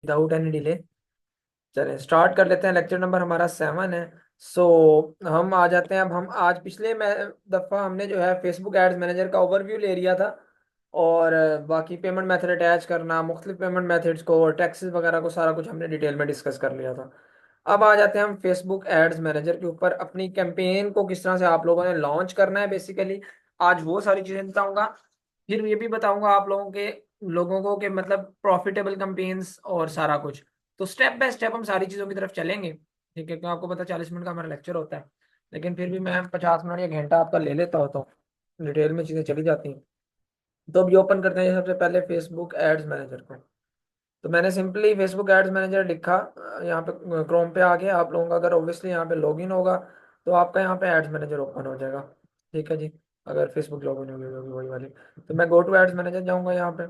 Without any delay चलें start कर लेते हैं। लेक्चर नंबर हमारा 7 है। सो हम आ जाते हैं। अब हम आज पिछले दफ़ा हमने जो है फेसबुक एड्स मैनेजर का ओवरव्यू ले लिया था। और बाकी पेमेंट मेथड अटैच करना, मुख्तलिफ पेमेंट मेथड्स को और टैक्सेस वगैरह को सारा कुछ हमने डिटेल में डिस्कस कर लिया था। अब आ जाते हैं हम फेसबुक एड्स मैनेजर के ऊपर। अपनी कैंपेन को किस तरह से आप लोगों ने लॉन्च करना है बेसिकली, आज वो सारी चीज़ें बताऊंगा। फिर ये भी बताऊंगा आप लोगों को कि मतलब प्रॉफिटेबल कैंपेन्स और सारा कुछ। तो स्टेप बाय स्टेप हम सारी चीज़ों की तरफ चलेंगे। ठीक है, क्योंकि आपको पता 40 मिनट का हमारा लेक्चर होता है, लेकिन फिर भी मैं 50 मिनट या घंटा आपका ले लेता होता हूँ, डिटेल में चीज़ें चली जाती हैं। तो अभी ओपन करते हैं सबसे पहले फेसबुक एड्स मैनेजर को। तो मैंने सिंपली फेसबुक एड्स मैनेजर लिखा। यहाँ पे क्रोम पे आके आप लोगों का अगर ऑब्वियसली यहाँ पे लॉगिन होगा तो आपका यहाँ पे एड्स मैनेजर ओपन हो जाएगा। ठीक है जी। अगर फेसबुक लॉगिन होगी होगी वही वाली। तो मैं गो टू एड्स मैनेजर जाऊँगा यहाँ पे।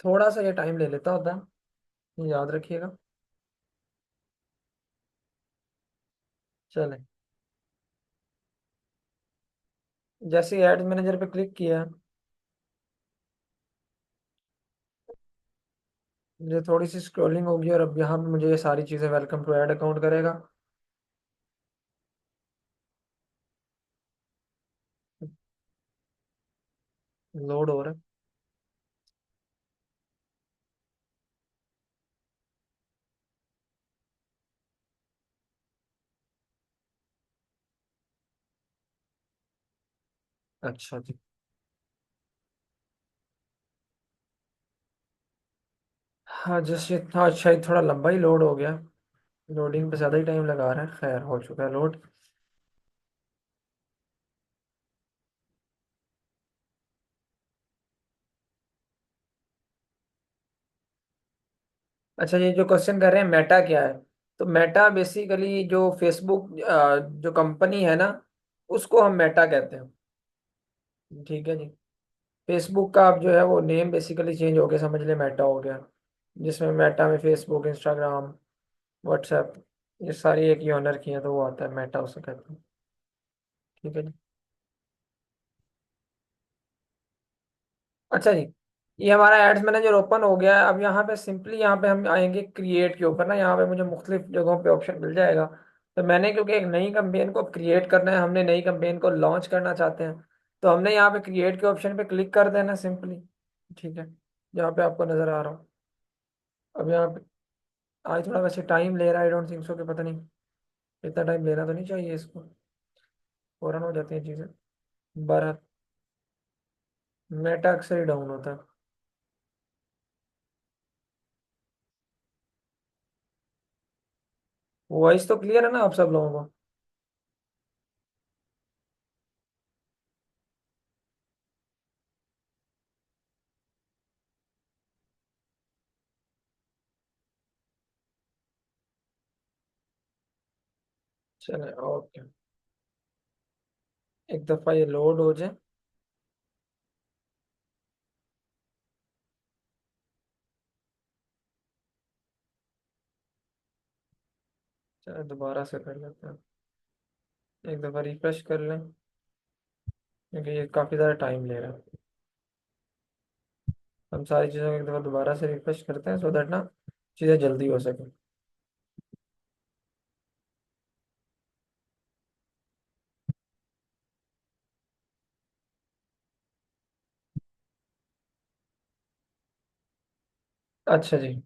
थोड़ा सा ये टाइम ले लेता होता है, ये याद रखिएगा। चलें, जैसे ही एड्स मैनेजर पे क्लिक किया, मुझे थोड़ी सी स्क्रॉलिंग होगी और अब यहाँ पे मुझे ये सारी चीज़ें वेलकम टू ऐड अकाउंट करेगा। लोड हो रहा है। अच्छा जी। हाँ जस्ट इतना अच्छा ही, थोड़ा लंबा ही लोड हो गया। लोडिंग पे ज़्यादा ही टाइम लगा रहा है, खैर हो चुका है लोड। अच्छा, ये जो क्वेश्चन कर रहे हैं मेटा क्या है, तो मेटा बेसिकली जो फेसबुक जो कंपनी है ना, उसको हम मेटा कहते हैं। ठीक है जी। फेसबुक का अब जो है वो नेम बेसिकली चेंज हो गया, समझ ले मेटा हो गया। जिसमें मेटा में फेसबुक, इंस्टाग्राम, व्हाट्सएप, ये सारी एक ही ऑनर की है, तो वो आता है मेटा, उसे कहते हैं। ठीक है जी। अच्छा जी, ये हमारा एड्स मैनेजर ओपन हो गया है। अब यहाँ पे सिंपली यहाँ पे हम आएंगे क्रिएट के ऊपर ना, यहाँ पे मुझे मुख्तलिफ जगहों पे ऑप्शन मिल जाएगा। तो मैंने क्योंकि एक नई कैंपेन को क्रिएट करना है, हमने नई कैंपेन को लॉन्च करना चाहते हैं, तो हमने यहाँ पे क्रिएट के ऑप्शन पे क्लिक कर देना सिंपली। ठीक है, यहाँ पे आपको नज़र आ रहा हूँ। अब यहाँ पे आज थोड़ा वैसे टाइम ले रहा है, आई डोंट थिंक सो कि पता नहीं इतना टाइम लेना तो नहीं चाहिए इसको, फौरन हो जाती हैं चीज़ें। 12 मेटा अक्सर ही डाउन होता है। वॉइस तो क्लियर है ना आप सब लोगों को? चले ओके, एक दफ़ा ये लोड हो जाए। चलो दोबारा से कर लेते हैं, एक दफ़ा रिफ्रेश कर लें, क्योंकि ये काफ़ी ज़्यादा टाइम ले रहा है। हम सारी चीज़ों को एक दफ़ा दोबारा से रिफ्रेश करते हैं सो दैट ना चीज़ें जल्दी हो सके। अच्छा जी,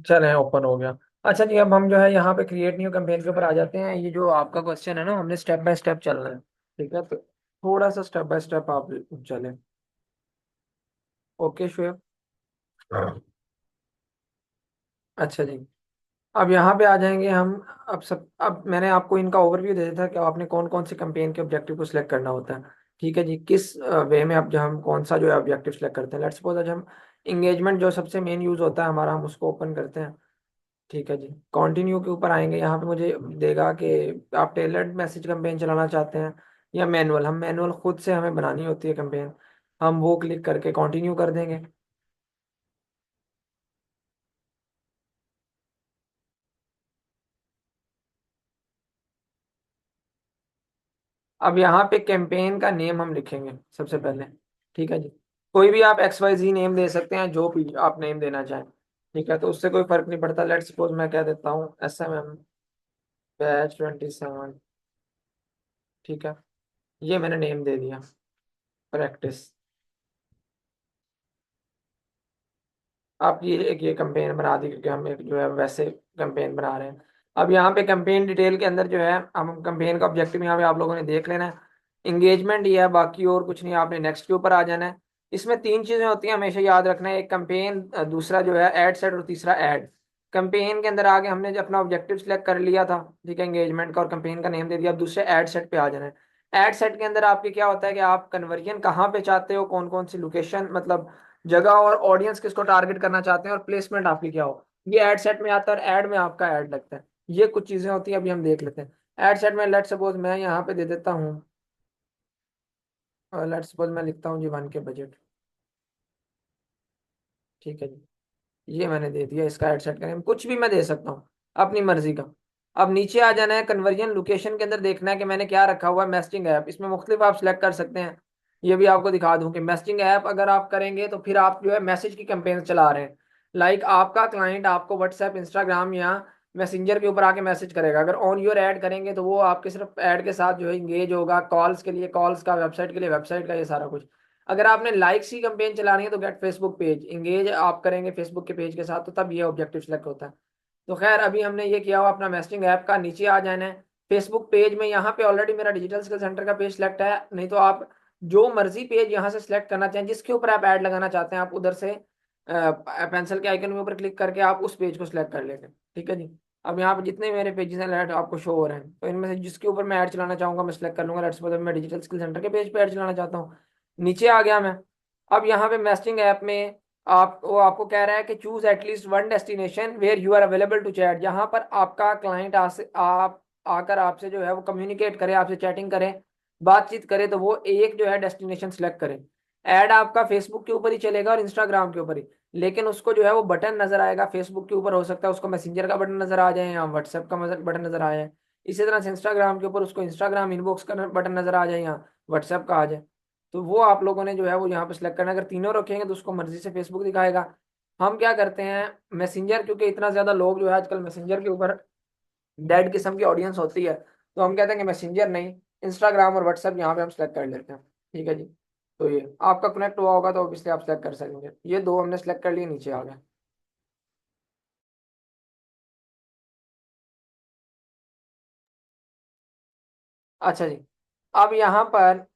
चलें ओपन हो गया। अच्छा जी, अब हम जो है यहाँ पे क्रिएट न्यू कैंपेन के ऊपर आ जाते हैं। ये जो आपका क्वेश्चन है ना, हमने स्टेप बाय स्टेप चलना है। ठीक है, तो थोड़ा सा स्टेप बाय स्टेप आप चलें। ओके शुएब। अच्छा जी, अब यहाँ पे आ जाएंगे हम। अब मैंने आपको इनका ओवरव्यू दे दिया था कि आपने कौन कौन से कैंपेन के ऑब्जेक्टिव को सिलेक्ट करना होता है। ठीक है जी, किस वे में अब जो हम कौन सा जो है ऑब्जेक्टिव सिलेक्ट करते हैं। लेट्स सपोज आज हम इंगेजमेंट जो सबसे मेन यूज होता है हमारा, हम उसको ओपन करते हैं। ठीक है जी, कंटिन्यू के ऊपर आएंगे। यहाँ पे मुझे देगा कि आप टेलर्ड मैसेज कैंपेन चलाना चाहते हैं या मैनुअल। हम मैनुअल खुद से हमें बनानी होती है कैंपेन, हम वो क्लिक करके कंटिन्यू कर देंगे। अब यहाँ पे कैंपेन का नेम हम लिखेंगे सबसे पहले। ठीक है जी। कोई भी आप XYZ नेम दे सकते हैं, जो भी आप नेम देना चाहें। ठीक है, तो उससे कोई फर्क नहीं पड़ता। लेट्स सपोज मैं कह देता हूँ SMM बैच 27। ठीक है, ये मैंने नेम दे दिया, प्रैक्टिस। आप ये कैंपेन बना दी, क्योंकि हम एक जो है वैसे कैंपेन बना रहे हैं। अब यहाँ पे कैंपेन डिटेल के अंदर जो है, हम कैंपेन का ऑब्जेक्टिव यहाँ पे आप लोगों ने देख लेना है। इंगेजमेंट ये है, बाकी और कुछ नहीं। आपने नेक्स्ट के ऊपर आ जाना है। इसमें तीन चीजें होती हैं, हमेशा याद रखना है। एक कैंपेन, दूसरा जो है एड सेट, और तीसरा ऐड। कैंपेन के अंदर आगे हमने जो अपना ऑब्जेक्टिव सिलेक्ट कर लिया था, ठीक है, एंगेजमेंट का, और कैंपेन का नेम दे दिया। अब दूसरे ऐड सेट पे आ जाना है। ऐड सेट के अंदर आपके क्या होता है कि आप कन्वर्जन कहाँ पे चाहते हो, कौन कौन सी लोकेशन, मतलब जगह, और ऑडियंस किसको टारगेट करना चाहते हैं, और प्लेसमेंट आपकी क्या हो। ये एड सेट में आता है, और ऐड में आपका ऐड लगता है। ये कुछ चीजें होती हैं, अभी हम देख लेते हैं। एड सेट में लेट सपोज मैं यहाँ पे दे देता हूँ, लेट सपोज मैं लिखता हूँ जी 1K बजट। ठीक है जी, ये मैंने दे दिया। इसका एड सेट करें, कुछ भी मैं दे सकता हूँ अपनी मर्जी का। अब नीचे आ जाना है, कन्वर्जन लोकेशन के अंदर देखना है कि मैंने क्या रखा हुआ है। मैसेजिंग ऐप, इसमें मुख्तलिफ आप सिलेक्ट कर सकते हैं। ये भी आपको दिखा दूं कि मैसेजिंग ऐप अगर आप करेंगे तो फिर आप जो है मैसेज की कैंपेन चला रहे हैं। लाइक आपका क्लाइंट आपको व्हाट्सएप, इंस्टाग्राम या मैसेंजर के ऊपर आके मैसेज करेगा। अगर ऑन योर ऐड करेंगे तो वो आपके सिर्फ ऐड के साथ जो है इंगेज होगा। कॉल्स के लिए कॉल्स का, वेबसाइट के लिए वेबसाइट का, ये सारा कुछ। अगर आपने लाइक्स की कैंपेन चलानी है तो गेट फेसबुक पेज, इंगेज आप करेंगे फेसबुक के पेज के साथ, तो तब ये ऑब्जेक्टिव सेलेक्ट होता है। तो खैर, अभी हमने ये किया हुआ अपना मैसेजिंग ऐप का। नीचे आ जाना है फेसबुक पेज में। यहाँ पे ऑलरेडी मेरा डिजिटल स्किल सेंटर का पेज सेलेक्ट है। नहीं तो आप जो मर्जी पेज यहाँ से सिलेक्ट करना चाहें, जिसके ऊपर आप ऐड लगाना चाहते हैं, आप उधर से पेंसिल के आइकन के ऊपर क्लिक करके आप उस पेज को सिलेक्ट कर लेंगे। ठीक है जी। अब यहाँ पे जितने मेरे पेजेस हैं ऐड आपको शो हो रहे हैं, तो इनमें से जिसके ऊपर मैं ऐड चलाना चाहूंगा मैं सिलेक्ट कर लूंगा। लेट्स सपोज मैं डिजिटल स्किल सेंटर के पेज पे ऐड चलाना चाहता हूँ। नीचे आ गया मैं। अब यहाँ पे मैसेजिंग ऐप में आप, वो आपको कह रहा है कि choose at least one destination where you are available to chat. जहाँ पर आपका क्लाइंट आप आकर आपसे जो है वो कम्युनिकेट करे, आपसे चैटिंग करे, बातचीत करे, तो वो एक जो है डेस्टिनेशन सेलेक्ट करे। ऐड आपका फेसबुक के ऊपर ही चलेगा और इंस्टाग्राम के ऊपर ही। लेकिन उसको जो है वो बटन नजर आएगा फेसबुक के ऊपर, हो सकता है उसको मैसेंजर का बटन नजर आ जाए या व्हाट्सएप का बटन नजर आ जाए। इसी तरह से इंस्टाग्राम के ऊपर उसको इंस्टाग्राम इनबॉक्स का बटन नजर आ जाए या व्हाट्सएप का आ जाए। तो वो आप लोगों ने जो है वो यहाँ पे सिलेक्ट करना है। अगर तीनों रखेंगे तो उसको मर्जी से फेसबुक दिखाएगा। हम क्या करते हैं, मैसेंजर, क्योंकि इतना ज्यादा लोग जो है आजकल मैसेंजर के ऊपर डेड किस्म की ऑडियंस होती है, तो हम कहते हैं कि मैसेंजर नहीं, इंस्टाग्राम और व्हाट्सएप यहाँ पे हम सेलेक्ट कर लेते हैं। ठीक है जी। तो ये आपका कनेक्ट हुआ होगा तो ऑब्वियसली आप सेलेक्ट कर सकेंगे। ये दो हमने सेलेक्ट कर लिए, नीचे आ गए। अच्छा जी। अब यहाँ पर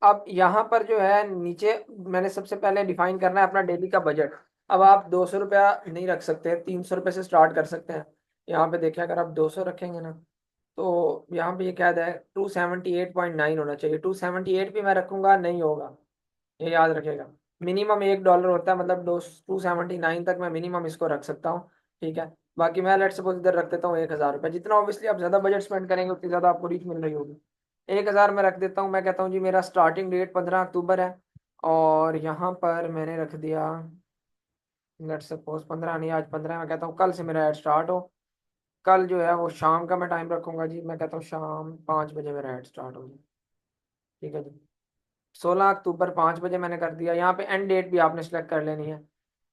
अब यहाँ पर जो है नीचे मैंने सबसे पहले डिफाइन करना है अपना डेली का बजट। अब आप 200 रुपया नहीं रख सकते, 300 रुपये से स्टार्ट कर सकते हैं। यहाँ पे देखिए, अगर आप 200 रखेंगे ना, तो यहाँ पे ये क्या है, 278.9 होना चाहिए। 278 भी मैं रखूंगा नहीं होगा, ये याद रखेगा। मिनिमम $1 होता है, मतलब 279 तक मैं मिनिमम इसको रख सकता हूँ। ठीक है। बाकी मैं लेट सपोज इधर रख देता हूँ 1,000 रुपये। जितना ऑब्वियसली आप ज्यादा बजट स्पेंड करेंगे उतनी ज्यादा आपको रीच मिल रही होगी। 1,000 में रख देता हूँ। मैं कहता हूँ जी मेरा स्टार्टिंग डेट 15 अक्टूबर है, और यहाँ पर मैंने रख दिया, लेट सपोज 15 नहीं, आज 15 मैं कहता हूँ कल से मेरा ऐड स्टार्ट हो। कल जो है वो शाम का मैं टाइम रखूंगा जी, मैं कहता हूँ शाम 5 बजे मेरा ऐड स्टार्ट हो जाए। ठीक है जी। 16 अक्टूबर 5 बजे मैंने कर दिया। यहाँ पे एंड डेट भी आपने सेलेक्ट कर लेनी है।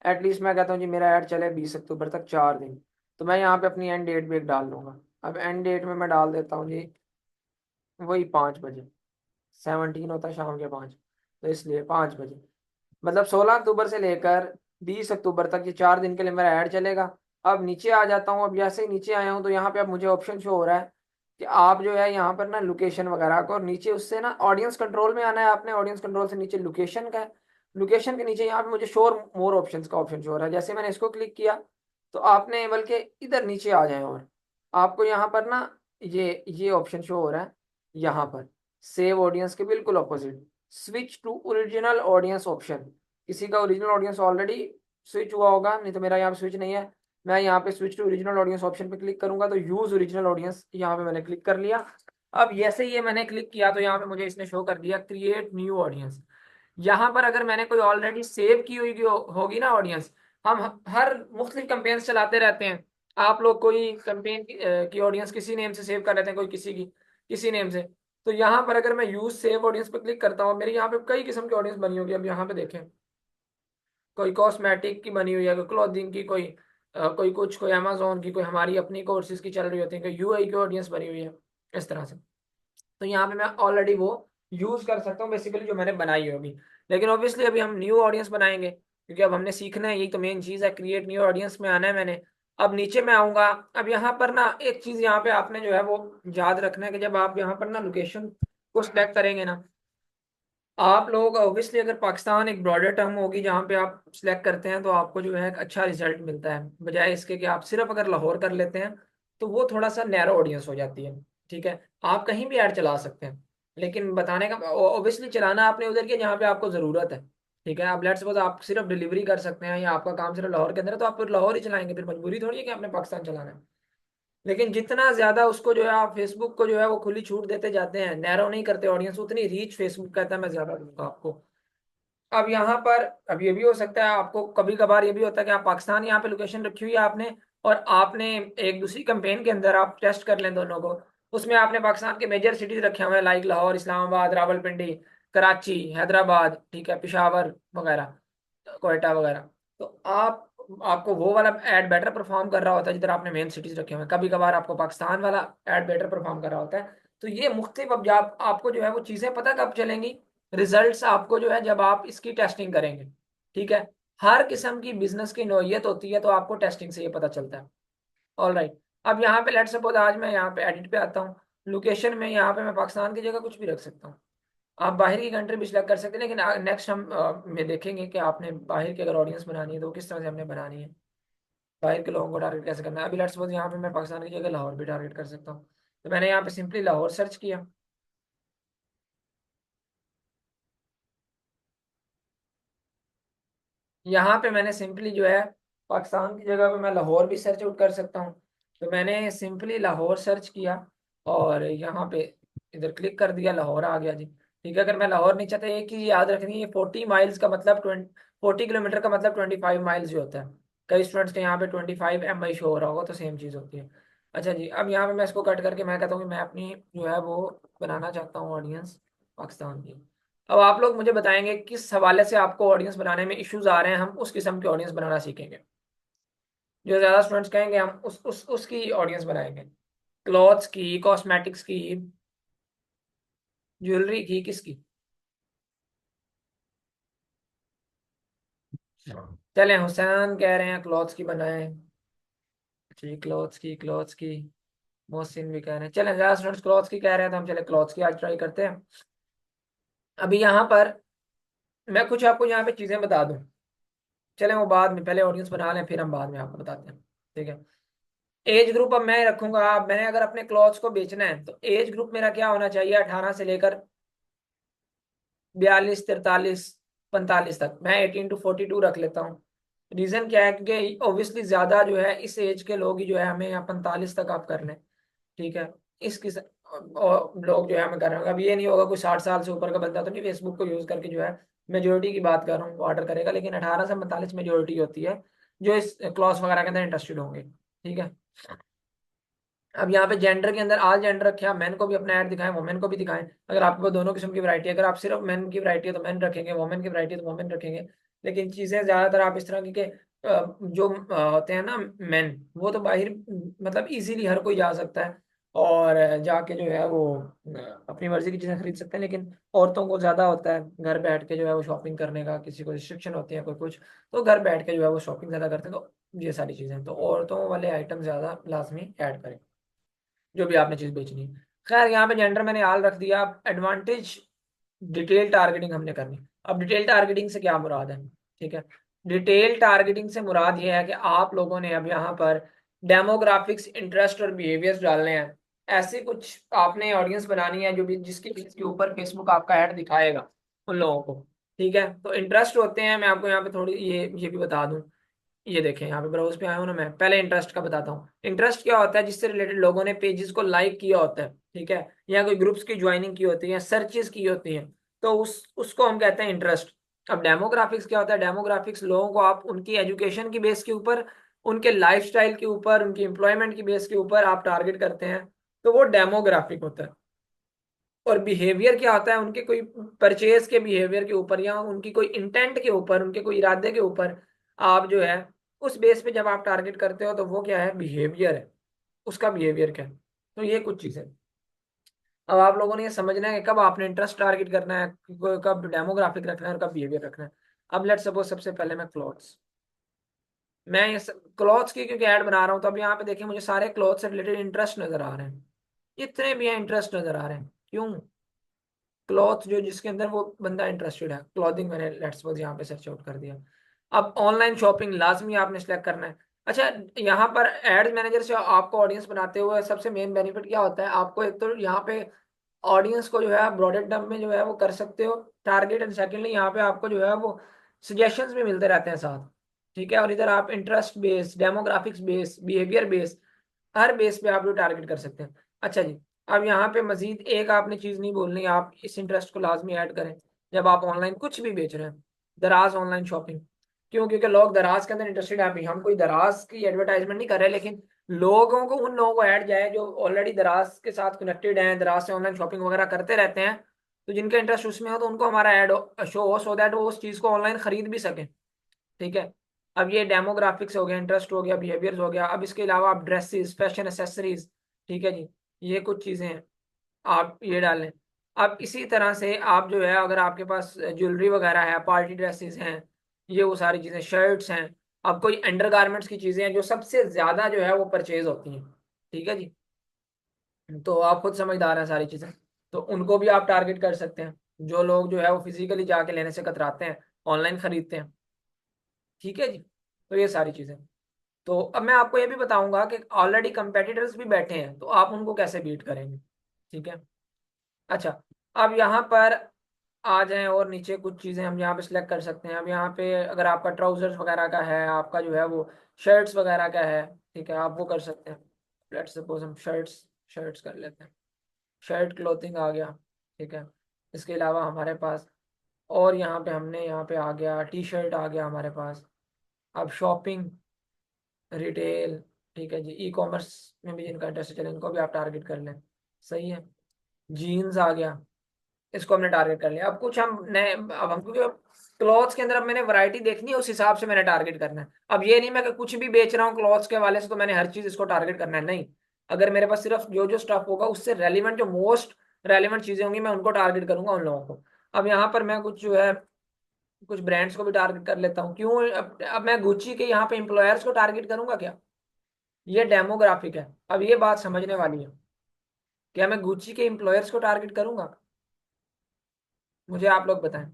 एटलीस्ट मैं कहता हूँ जी मेरा ऐड चले 20 अक्टूबर तक, 4 दिन। तो मैं यहाँ पे अपनी एंड डेट भी एक डाल लूंगा। अब एंड डेट में मैं डाल देता हूँ जी वही 5 बजे। 17 होता है शाम के 5, तो इसलिए 5 बजे। मतलब 16 अक्टूबर से लेकर 20 अक्टूबर तक, ये 4 दिन के लिए मेरा ऐड चलेगा। अब नीचे आ जाता हूँ। अब जैसे ही नीचे आया हूँ तो यहाँ पे अब मुझे ऑप्शन शो हो रहा है कि आप जो है यहाँ पर ना लोकेशन वगैरह को, और नीचे उससे ना ऑडियंस कंट्रोल में आना है आपने। ऑडियंस कंट्रोल से नीचे लोकेशन का है। लोकेशन के नीचे यहाँ पे मुझे शोर मोर ऑप्शंस का ऑप्शन शो हो रहा है। जैसे मैंने इसको क्लिक किया तो आपने बल्कि इधर नीचे आ जाए, और आपको यहाँ पर ना ये ऑप्शन शो हो रहा है यहाँ पर, सेव ऑडियंस के बिल्कुल opposite, switch to original audience option. किसी का ओरिजिनल ऑडियंस ऑलरेडी स्विच हुआ होगा, नहीं तो मेरा यहाँ पे स्विच नहीं है। मैं यहाँ पे switch to original audience option पे क्लिक करूंगा तो यूज ओरिजिनल ऑडियंस यहाँ पे मैंने क्लिक कर लिया। अब जैसे ये मैंने क्लिक किया तो यहाँ पे मुझे इसने शो कर दिया क्रिएट न्यू ऑडियंस। यहाँ पर अगर मैंने कोई ऑलरेडी सेव की हुई होगी ना ऑडियंस, हम हर मुख्तलिफ कैंपेन्स चलाते रहते हैं। आप लोग कोई कैंपेन की ऑडियंस किसी नेम से सेव कर लेते हैं, कोई किसी की किसी नेम से। तो यहाँ पर अगर मैं यूज सेव ऑडियंस पे क्लिक करता हूँ, मेरे यहाँ पे कई किस्म की ऑडियंस बनी होगी। अब यहाँ पे देखें, कोई कॉस्मेटिक की बनी हुई है, कोई क्लोथिंग की, कोई कुछ, कोई अमेजोन की, कोई हमारी अपनी कोर्सेज की चल रही होती है, कोई यूआई की ऑडियंस बनी हुई है, इस तरह से। तो यहाँ पे मैं ऑलरेडी वो यूज कर सकता हूँ बेसिकली, जो मैंने बनाई होगी। लेकिन ऑब्वियसली अभी हम न्यू ऑडियंस बनाएंगे, क्योंकि अब हमने सीखना है, यही तो मेन चीज़ है, क्रिएट न्यू ऑडियंस में आना है मैंने। अब नीचे मैं आऊंगा। अब यहाँ पर ना एक चीज़ यहाँ पे आपने जो है वो याद रखना है कि जब आप यहाँ पर ना लोकेशन को सिलेक्ट करेंगे ना, आप लोग ऑब्वियसली, अगर पाकिस्तान एक ब्रॉडर टर्म होगी जहाँ पे आप सिलेक्ट करते हैं, तो आपको जो है एक अच्छा रिजल्ट मिलता है, बजाय इसके कि आप सिर्फ अगर लाहौर कर लेते हैं, तो वो थोड़ा सा नैरो ऑडियंस हो जाती है। ठीक है, आप कहीं भी ऐड चला सकते हैं, लेकिन बताने का ऑब्वियसली चलाना आपने उधर के जहाँ पे आपको ज़रूरत है। ठीक है, आप लेट्स सपोज आप सिर्फ डिलीवरी कर सकते हैं, या आपका काम सिर्फ लाहौर के अंदर है, तो आप फिर लाहौर ही चलाएंगे, फिर मजबूरी थोड़ी है कि आपने पाकिस्तान चलाना है। लेकिन जितना ज्यादा उसको जो है आप फेसबुक को जो है वो खुली छूट देते जाते हैं, नैरो नहीं करते ऑडियंस, उतनी रीच फेसबुक कहता है मैं ज्यादा दूंगा आपको। अब यहाँ पर, अब ये भी हो सकता है आपको कभी कभार ये भी होता है कि आप पाकिस्तान यहाँ पे लोकेशन रखी हुई है आपने, और आपने एक दूसरी कैंपेन के अंदर आप टेस्ट कर लें दोनों को, उसमें आपने पाकिस्तान के मेजर सिटीज रखे हुए हैं, लाइक लाहौर, इस्लामाबाद, रावलपिंडी, कराची, हैदराबाद, ठीक है, पेशावर वगैरह, कोयटा वगैरह। तो आपको वो वाला ऐड बेटर परफॉर्म कर रहा होता है जिधर आपने मेन सिटीज रखे हुए हैं, कभी कभार आपको पाकिस्तान वाला ऐड बेटर परफॉर्म कर रहा होता है। तो ये मुख्तलिफ, अब जब आपको जो है वो चीज़ें पता कब चलेंगी, रिजल्ट्स आपको जो है जब आप इसकी टेस्टिंग करेंगे। ठीक है, हर किस्म की बिजनेस की नौइयत होती है, तो आपको टेस्टिंग से ये पता चलता है। All right. अब यहाँ पे लेट्स सपोज आज मैं यहाँ पे एडिट पे आता हूँ, लोकेशन में यहाँ पे मैं पाकिस्तान की जगह कुछ भी रख सकता हूँ। आप बाहर की कंट्री भी सिलेक्ट कर सकते हैं, लेकिन नेक्स्ट हम में देखेंगे कि आपने बाहर की अगर ऑडियंस बनानी है तो वो किस तरह से हमने बनानी है, बाहर के लोगों को टारगेट कैसे करना है। अभी लेट्स सपोज यहाँ पे मैं पाकिस्तान की जगह लाहौर भी टारगेट कर सकता हूँ, तो मैंने यहाँ पे सिंपली लाहौर सर्च किया। यहाँ पे मैंने सिंपली जो है पाकिस्तान की जगह पे मैं लाहौर भी सर्च आउट कर सकता हूँ, तो मैंने सिंपली लाहौर सर्च किया, और यहाँ पे इधर क्लिक कर दिया, लाहौर आ गया जी। ठीक है, अगर मैं लाहौर नहीं चाहता, एक चीज याद रखनी है, 40 माइल्स का मतलब 40 किलोमीटर का मतलब 25 माइल्स जो होता है। कई स्टूडेंट्स के यहाँ पे 25 MI शो हो रहा होगा, तो सेम चीज़ होती है। अच्छा जी, अब यहाँ पे मैं इसको कट करके मैं कहता हूँ कि मैं अपनी जो है वो बनाना चाहता हूँ ऑडियंस पाकिस्तान की। अब आप लोग मुझे बताएंगे किस हवाले से आपको ऑडियंस बनाने में इश्यूज आ रहे हैं, हम उस किस्म की ऑडियंस बनाना सीखेंगे। जो ज्यादा स्टूडेंट्स कहेंगे हम उसकी ऑडियंस बनाएंगे। क्लॉथ्स की, कॉस्मेटिक्स की, ज्वेलरी की, किसकी? चलें, हुसैन कह रहे हैं क्लॉथ्स की बनाएं। ठीक, क्लॉथ्स की मोहसिन भी कह रहे हैं, चलें ज्यादा स्टूडेंट्स क्लॉथ्स की कह रहे हैं, तो हम चले क्लॉथ्स की आज ट्राई करते हैं। अभी यहाँ पर मैं कुछ आपको यहाँ पे चीजें बता दूं, चलें वो बाद में, पहले ऑडियंस बना लें फिर हम बाद में आपको बताते हैं। ठीक है, एज ग्रुप अब मैं रखूंगा, मैंने अगर अपने क्लॉथ्स को बेचना है तो एज ग्रुप मेरा क्या होना चाहिए, 18 से लेकर 42, 43, 45 तक, मैं 18 to 42 रख लेता हूँ। रीजन क्या है, क्योंकि ऑब्वियसली ज्यादा जो है इस एज के लोग ही जो है हमें यहाँ 45 तक आप कर लें। ठीक है, और लोग जो है हमें कर रहे होंगे। अब ये नहीं होगा कोई 60 साल से ऊपर का बंदा तो नहीं फेसबुक को यूज करके जो है, मेजोरिटी की बात कर रहा हूँ, वो ऑर्डर करेगा, लेकिन 18 से 45 मेजोरिटी होती है जो इस क्लॉथ वगैरह के अंदर इंटरेस्टेड होंगे। ठीक है, अब यहाँ पे जेंडर के अंदर आल जेंडर रखे, आप मैन को भी अपना ऐड दिखाएं, वुमेन को भी दिखाएं। अगर आपके पास दोनों किस्म की वैरायटी है, अगर आप सिर्फ मैन की वैरायटी है तो मैन रखेंगे, वुमेन की वैरायटी है तो वुमेन रखेंगे। लेकिन चीज़ें ज़्यादातर आप इस तरह की जो होते हैं ना मैन, वो तो बाहर मतलब इजीली हर कोई जा सकता है, और जाके जो है वो अपनी मर्जी की चीज़ें खरीद सकते हैं। लेकिन औरतों को ज़्यादा होता है घर बैठ के जो है वो शॉपिंग करने का, किसी को रिस्ट्रिक्शन होती है कोई कुछ, तो घर बैठ के जो है वो शॉपिंग ज़्यादा करते हैं। तो ये सारी चीज़ें, तो औरतों वाले आइटम ज़्यादा लाजमी ऐड करें जो भी आपने चीज बेचनी है। खैर, यहाँ पे जेंडर मैंने हाल रख दिया। एडवांटेज, डिटेल टारगेटिंग हमने करनी। अब डिटेल टारगेटिंग से क्या मुराद है? ठीक है, डिटेल टारगेटिंग से मुराद ये है कि आप लोगों ने अब यहाँ पर डेमोग्राफिक्स, इंटरेस्ट और बिहेवियर्स डालने हैं। ऐसी कुछ आपने ऑडियंस बनानी है जो भी जिसके जिसके ऊपर फेसबुक आपका ऐड दिखाएगा उन लोगों को। ठीक है, तो इंटरेस्ट होते हैं, मैं आपको यहाँ पे थोड़ी ये भी बता दूं। ये देखें, यहाँ पे ब्राउज पे आया हूँ ना, मैं पहले इंटरेस्ट का बताता हूँ। इंटरेस्ट क्या होता है, जिससे रिलेटेड लोगों ने पेजेस को लाइक किया होता है, ठीक है, या कोई ग्रुप्स की ज्वाइनिंग की होती है, सर्चेस की होती हैं, तो उसको हम कहते हैं इंटरेस्ट। अब डेमोग्राफिक्स क्या होता है, डेमोग्राफिक्स लोगों को आप उनकी एजुकेशन की बेस के ऊपर, उनके लाइफस्टाइल के ऊपर, उनकी एम्प्लॉयमेंट की बेस के ऊपर आप टारगेट करते हैं, तो वो डेमोग्राफिक होता है। और बिहेवियर क्या होता है उनके, कोई परचेज के बिहेवियर के ऊपर या उनकी कोई इंटेंट के ऊपर, उनके कोई इरादे के ऊपर आप जो है उस बेस पे जब आप टारगेट करते हो तो वो क्या है, बिहेवियर है, उसका बिहेवियर क्या है। तो ये कुछ चीजें, अब आप लोगों ने ये समझना है कि कब आपने इंटरेस्ट टारगेट करना है, कब डेमोग्राफिक रखना है और कब बिहेवियर रखना है। अब लेट्स सपोज सबसे पहले मैं क्लॉथ्स, मैं ये क्लॉथ्स की क्योंकि ऐड बना रहा हूँ, तो अब यहाँ पे देखिए मुझे सारे क्लॉथ से रिलेटेड इंटरेस्ट नजर आ रहे हैं, इतने भी हैं इंटरेस्ट नजर आ रहे हैं। क्यों? क्लॉथ जो जिसके अंदर वो बंदा इंटरेस्टेड है, क्लॉथिंग मैंने लेट्स सपोज यहाँ पे सर्च आउट कर दिया। अब ऑनलाइन शॉपिंग लाजमी आपने सिलेक्ट करना है। अच्छा, यहाँ पर एड्स मैनेजर से आपको ऑडियंस बनाते हुए सबसे मेन बेनिफिट क्या होता है, आपको एक तो यहाँ पे ऑडियंस को जो है आप ब्रॉडेड टर्म में जो है वो कर सकते हो टारगेट, एंड सेकेंडली यहाँ पे आपको जो है वो सजेशंस भी मिलते रहते हैं साथ। ठीक है, और इधर आप interest base, demographics base, behaviour base, हर बेस पे आप जो टारगेट कर सकते हैं। अच्छा जी, अब यहाँ पे मजीद एक आपने चीज नहीं बोलनी, आप इस इंटरेस्ट को लाजमी ऐड करें जब आप ऑनलाइन कुछ भी बेच रहे हैं। दराज ऑनलाइन शॉपिंग, क्यों? क्योंकि लोग दराज के अंदर इंटरेस्टेड है। अभी हम कोई दराज की एडवर्टाइजमेंट नहीं कर रहे, लेकिन लोगों को, उन लोगों को ऐड जाए जो ऑलरेडी दराज के साथ कनेक्टेड हैं, दराज से ऑनलाइन शॉपिंग वगैरह करते रहते हैं, तो जिनका इंटरेस्ट उसमें हो तो उनको हमारा ऐड शो हो, सो दैट वो उस चीज़ को ऑनलाइन खरीद भी सकें। ठीक है, अब ये डेमोग्राफिक्स हो गया, इंटरेस्ट हो गया, बिहेवियर्स हो गया। अब इसके अलावा आप ड्रेसेस, फैशन, एसेसरीज, ठीक है जी, ये कुछ चीज़ें हैं, आप ये डालें। अब इसी तरह से आप जो है अगर आपके पास ज्वेलरी वगैरह है, पार्टी ड्रेसेस हैं, ये वो सारी चीज़ें, शर्ट्स हैं, अब कोई अंडर गारमेंट्स की चीज़ें हैं जो सबसे ज़्यादा जो है वो परचेज होती हैं। ठीक है जी, तो आप खुद समझदार हैं सारी चीज़ें, तो उनको भी आप टारगेट कर सकते हैं, जो लोग जो है वो फिजिकली जाके लेने से कतराते हैं, ऑनलाइन खरीदते हैं। ठीक है जी, तो ये सारी चीज़ें। तो अब मैं आपको ये भी बताऊंगा कि ऑलरेडी कंपेटिटर्स भी बैठे हैं, तो आप उनको कैसे बीट करेंगे। ठीक है, अच्छा, अब यहाँ पर आ जाएं और नीचे कुछ चीज़ें हम यहाँ पे सिलेक्ट कर सकते हैं। अब यहाँ पे अगर आपका ट्राउजर्स वगैरह का है, आपका जो है वो शर्ट्स वगैरह का है, ठीक है, आप वो कर सकते हैं। लेट्स सपोज हम शर्ट्स शर्ट्स कर लेते हैं, शर्ट क्लोथिंग आ गया। ठीक है, इसके अलावा हमारे पास और यहाँ पे हमने यहाँ पे आ गया टी शर्ट आ गया हमारे पास। अब शॉपिंग, रिटेल, ठीक है जी, ई कॉमर्स में भी जिनका इंटरेस्ट चले इनको भी आप टारगेट कर लें। सही है, जीन्स आ गया, इसको हमने टारगेट कर लिया। अब कुछ हम नए, अब हम क्योंकि क्लॉथ्स के अंदर अब मैंने वैरायटी देखनी है, उस हिसाब से मैंने टारगेट करना है। अब ये नहीं मैं कि कुछ भी बेच रहा हूँ क्लॉथ्स के वाले से तो मैंने हर चीज इसको टारगेट करना है, नहीं। अगर मेरे पास सिर्फ जो जो स्टफ होगा उससे रेलिवेंट, जो मोस्ट रेलिवेंट चीजें होंगी मैं उनको टारगेट करूंगा, उन लोगों को। अब यहाँ पर मैं कुछ जो है कुछ ब्रांड्स को भी टारगेट कर लेता हूँ। क्यों? अब मैं गुच्ची के यहाँ पे एम्प्लॉयर्स को टारगेट करूंगा क्या? ये डेमोग्राफिक है। अब ये बात समझने वाली है, क्या मैं गुच्ची के एम्प्लॉयर्स को टारगेट करूंगा? मुझे आप लोग बताएं।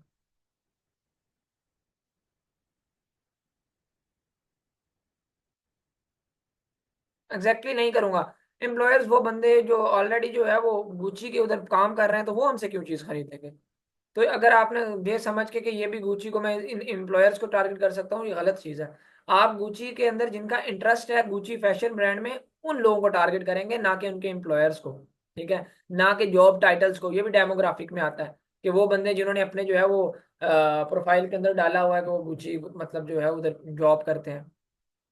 एग्जैक्टली नहीं करूंगा। एम्प्लॉयर्स वो बंदे जो ऑलरेडी जो है वो गुच्ची के उधर काम कर रहे हैं, तो वो हमसे क्यों चीज खरीदेंगे? तो अगर आपने ये समझ के कि ये भी गुच्ची को मैं इन एम्प्लॉयर्स को टारगेट कर सकता हूँ, ये गलत चीज है। आप गुच्ची के अंदर जिनका इंटरेस्ट है गुच्ची फैशन ब्रांड में, उन लोगों को टारगेट करेंगे, ना कि उनके एम्प्लॉयर्स को। ठीक है, ना कि जॉब टाइटल्स को। ये भी डेमोग्राफिक में आता है कि वो बंदे जिन्होंने अपने जो है वो प्रोफाइल के अंदर डाला हुआ है कि वो गुच्ची मतलब जो है उधर जॉब करते हैं।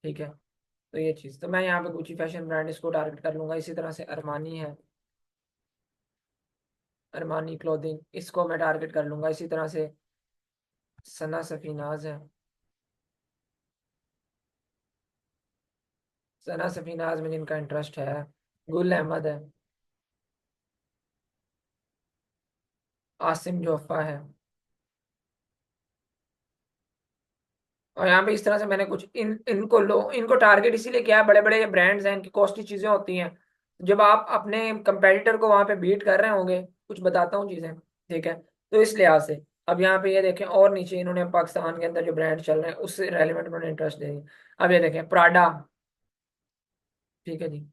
ठीक है, तो ये चीज़ तो मैं यहाँ पे गुची फैशन ब्रांड इसको टारगेट कर लूंगा। इसी तरह से अरमानी है, अरमानी क्लोथिंग, इसको मैं टारगेट कर लूंगा। इसी तरह से सना सफीनाज है, सना सफीनाज में जिनका इंटरेस्ट है, गुल अहमद है, आसिम जोफा है। और यहाँ पे इस तरह से मैंने कुछ इनको टारगेट इसीलिए किया है, बड़े बड़े ब्रांड्स हैं, इनकी कॉस्टली चीज़ें होती हैं। जब आप अपने कंपेटिटर को वहां पे बीट कर रहे होंगे, कुछ बताता हूँ चीज़ें, ठीक है, तो इस लिहाज से। अब यहाँ पे ये देखें, और नीचे इन्होंने पाकिस्तान के अंदर जो ब्रांड चल रहे हैं उससे रेलिवेंट उन्होंने इंटरेस्ट दे दिया। अब ये देखें प्राडा, ठीक है जी।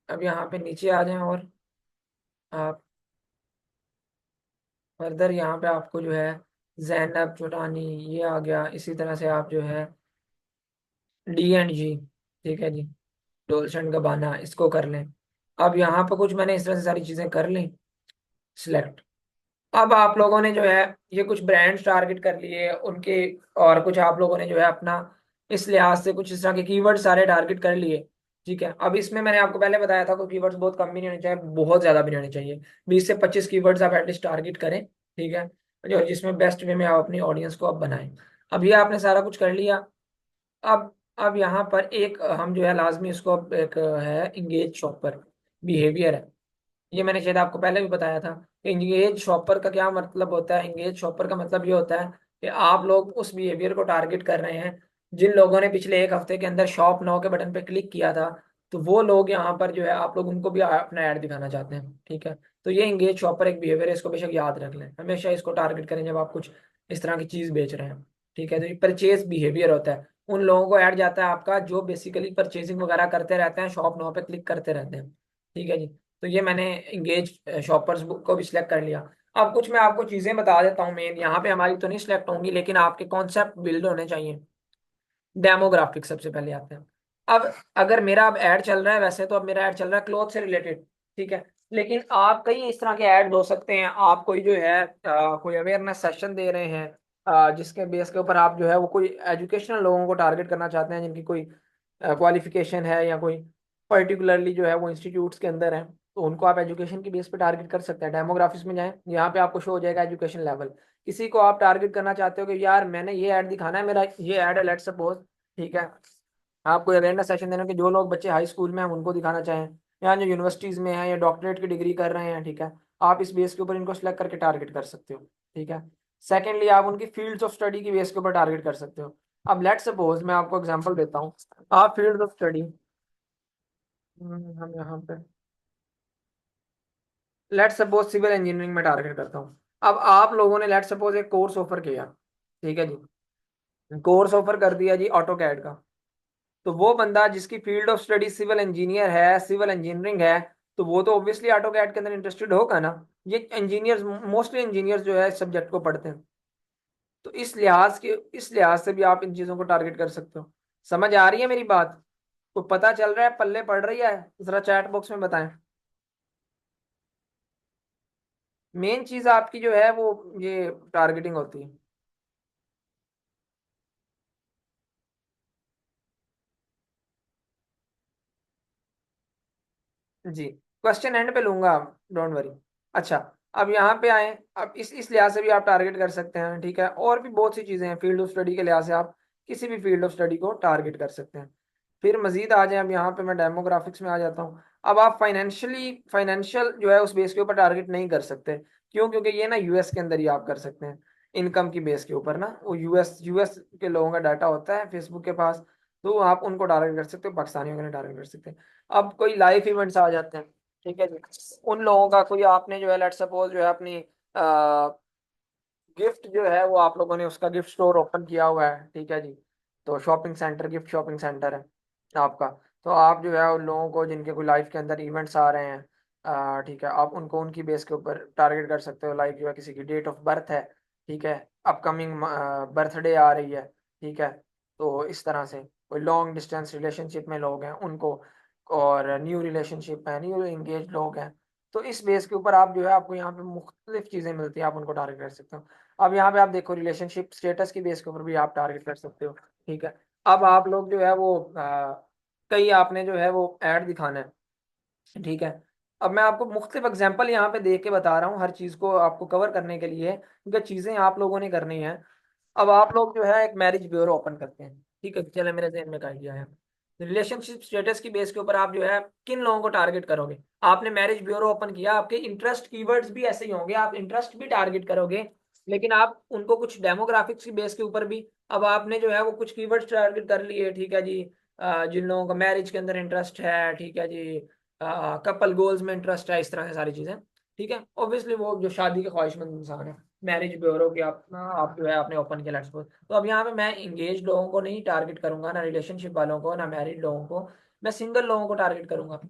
अब यहाँ पे नीचे आ जाएं और आप फर्दर यहाँ पे आपको जो है जैनब चोटानी, ये आ गया। इसी तरह से आप जो है D&G, ठीक है जी, डोल्स एंड गबाना, इसको कर लें। अब यहाँ पर कुछ मैंने इस तरह से सारी चीज़ें कर ली सिलेक्ट। अब आप लोगों ने जो है ये कुछ ब्रांड्स टारगेट कर लिए उनके, और कुछ आप लोगों ने जो है अपना इस लिहाज से कुछ इस तरह के कीवर्ड सारे टारगेट कर लिए ठीक है, अब इसमें मैंने आपको पहले बताया था कोई कीवर्ड्स बहुत कम भी नहीं होने चाहिए, बहुत ज्यादा भी नहीं होने चाहिए। 20 से 25 कीवर्ड्स आप एटलीस्ट टारगेट करें। ठीक है, जो जिसमें बेस्ट वे में आप अपनी ऑडियंस को आप बनाएं। अब ये आपने सारा कुछ कर लिया। अब यहाँ पर एक हम जो है लाजमी उसको अब एक है इंगेज शॉपर बिहेवियर है। ये मैंने शायद आपको पहले भी बताया था कि इंगेज शॉपर का क्या मतलब होता है। इंगेज शॉपर का मतलब ये होता है कि आप लोग उस बिहेवियर को टारगेट कर रहे हैं जिन लोगों ने पिछले एक हफ्ते के अंदर शॉप नाउ के बटन पे क्लिक किया था। तो वो लोग यहाँ पर जो है आप लोग उनको भी अपना ऐड दिखाना चाहते हैं। ठीक है, तो ये इंगेज शॉपर एक बिहेवियर है, इसको बेशक याद रख लें, हमेशा इसको टारगेट करें जब आप कुछ इस तरह की चीज बेच रहे हैं। ठीक है, तो ये परचेज बिहेवियर होता है। उन लोगों को ऐड जाता है आपका जो बेसिकली परचेजिंग वगैरह करते रहते हैं, शॉप नाउ पे क्लिक करते रहते हैं। ठीक है जी, तो ये मैंने इंगेज शॉपर्स बुक को भी सिलेक्ट कर लिया। अब कुछ मैं आपको चीजें बता देता हूँ मेन, यहाँ पे हमारी तो नहीं सिलेक्ट होंगी लेकिन आपके कॉन्सेप्ट बिल्ड होने चाहिए। डेमोग्राफिक सबसे पहले आते हैं। अब अगर मेरा अब ऐड चल रहा है, वैसे तो अब मेरा ऐड चल रहा है क्लोथ से रिलेटेड। ठीक है, लेकिन आप कई इस तरह के ऐड हो सकते हैं। आप कोई जो है कोई अवेयरनेस सेशन दे रहे हैं, जिसके बेस के ऊपर आप जो है वो कोई एजुकेशनल लोगों को टारगेट करना चाहते हैं जिनकी कोई क्वालिफिकेशन है या कोई पर्टिकुलरली जो है वो इंस्टीट्यूट्स के अंदर है। तो उनको आप एजुकेशन की बेस पे टारगेट कर सकते हैं। डेमोग्राफिक्स में जाएं, यहाँ पे आपको शो हो जाएगा एजुकेशन लेवल। किसी को आप टारगेट करना चाहते हो कि यार मैंने ये ऐड दिखाना है, मेरा ये ऐड है लेट्स सपोज। ठीक है, आप कोई अवेयरनेस सेशन देना कि जो लोग बच्चे हाई स्कूल में हैं उनको दिखाना चाहें, या जो यूनिवर्सिटीज़ में हैं या डॉक्टरेट की डिग्री कर रहे हैं। ठीक है, आप इस बेस के ऊपर इनको सेलेक्ट करके टारगेट कर सकते हो। ठीक है, सेकेंडली आप उनकी फील्ड्स ऑफ स्टडी की बेस के ऊपर टारगेट कर सकते हो। अब लेट्स सपोज मैं आपको एग्जांपल देता हूँ। आप फील्ड ऑफ स्टडी, हम यहाँ पे लेट्स सपोज सिविल इंजीनियरिंग में टारगेट करता हूँ। अब आप लोगों ने लेट्स सपोज एक कोर्स ऑफर किया। ठीक है जी, कोर्स ऑफर कर दिया जी ऑटो कैड का। तो वो बंदा जिसकी field of study civil engineer है, सिविल इंजीनियरिंग है, तो वो तो ऑब्वियसली ऑटो कैड के अंदर इंटरेस्टेड होगा ना। ये इंजीनियर्स, मोस्टली इंजीनियर्स जो है इस सब्जेक्ट को पढ़ते हैं। तो इस लिहाज से भी आप इन चीजों को टारगेट कर सकते हो। समझ आ रही है मेरी बात? तो पता चल रहा है, पल्ले पड़ रही है? जरा चैट बॉक्स में बताएं। मेन चीज आपकी जो है वो ये टारगेटिंग होती है। जी, क्वेश्चन एंड पे लूंगा, डोंट वरी। अच्छा, अब यहाँ पे आए। अब इस लिहाज से भी आप टारगेट कर सकते हैं। ठीक है, और भी बहुत सी चीजें हैं फील्ड ऑफ स्टडी के लिहाज से, आप किसी भी फील्ड ऑफ स्टडी को टारगेट कर सकते हैं। फिर मजीद आ जाए, अब यहाँ पे मैं डेमोग्राफिक्स में आ जाता हूँ। अब आप फाइनेंशियल जो है उस बेस के ऊपर टारगेट नहीं कर सकते। क्यों? क्योंकि ये ना यूएस के अंदर ही आप कर सकते हैं। इनकम की बेस के ऊपर ना वो यूएस के लोगों का डाटा होता है फेसबुक के पास। तो आप उनको टारगेट कर सकते हो, पाकिस्तानियों को नहीं टारगेट कर सकते। अब कोई लाइफ इवेंट्स आ जाते हैं। ठीक है जी, उन लोगों का कोई आपने जो है लेट सपोज जो है अपनी गिफ्ट जो है वो आप लोगों ने उसका गिफ्ट स्टोर ओपन किया हुआ है। ठीक है जी, तो shopping centre, gift shopping centre है आपका। तो आप जो है उन लोगों को जिनके कोई लाइफ के अंदर इवेंट्स आ रहे हैं, ठीक है, आप उनको उनकी बेस के ऊपर टारगेट कर सकते हो। लाइक जो है किसी की डेट ऑफ बर्थ है, ठीक है, अपकमिंग बर्थडे आ रही है। ठीक है, तो इस तरह से कोई लॉन्ग डिस्टेंस रिलेशनशिप में लोग हैं उनको, और न्यू रिलेशनशिप है, न्यू एंगेज लोग हैं। तो इस बेस के ऊपर आप जो है आपको यहाँ पे मुख्तलिफ चीज़ें मिलती हैं, आप उनको टारगेट कर सकते हो। अब यहाँ पे आप देखो रिलेशनशिप स्टेटस की बेस के ऊपर भी आप टारगेट कर सकते हो। ठीक है, अब आप लोग जो है वो कई आपने जो है वो ऐड दिखाना है। ठीक है, अब मैं आपको मुख्तलिफ एग्जांपल यहाँ पे दे के बता रहा हूँ हर चीज़ को आपको कवर करने के लिए, क्योंकि चीज़ें आप लोगों ने करनी है। अब आप लोग जो है एक मैरिज ब्यूरो ओपन करते हैं। ठीक है, चले मेरे जहन में का आइडिया है। रिलेशनशिप स्टेटस की बेस के ऊपर आप जो है किन लोगों को टारगेट करोगे? आपने मैरिज ब्यूरो ओपन किया, आपके इंटरेस्ट कीवर्ड्स भी ऐसे ही होंगे, आप इंटरेस्ट भी टारगेट करोगे। लेकिन आप उनको कुछ डेमोग्राफिक्स की बेस के ऊपर भी, अब आपने जो है वो कुछ कीवर्ड्स टारगेट कर लिए। ठीक है जी, जिन लोगों का मैरिज के अंदर इंटरेस्ट है, ठीक है जी, कपल गोल्स में इंटरेस्ट है, इस तरह से सारी चीजें। ठीक है, ऑब्वियसली वो जो शादी के ख्वाहिशमंद इंसान है, मैरिज ब्यूरो की आप जो है आपने ओपन किया लेट्स सपोज। तो अब यहाँ पे मैं इंगेज लोगों को नहीं टारगेट करूंगा, ना रिलेशनशिप वालों को, ना मैरिड लोगों को, मैं सिंगल लोगों को टारगेट करूंगा।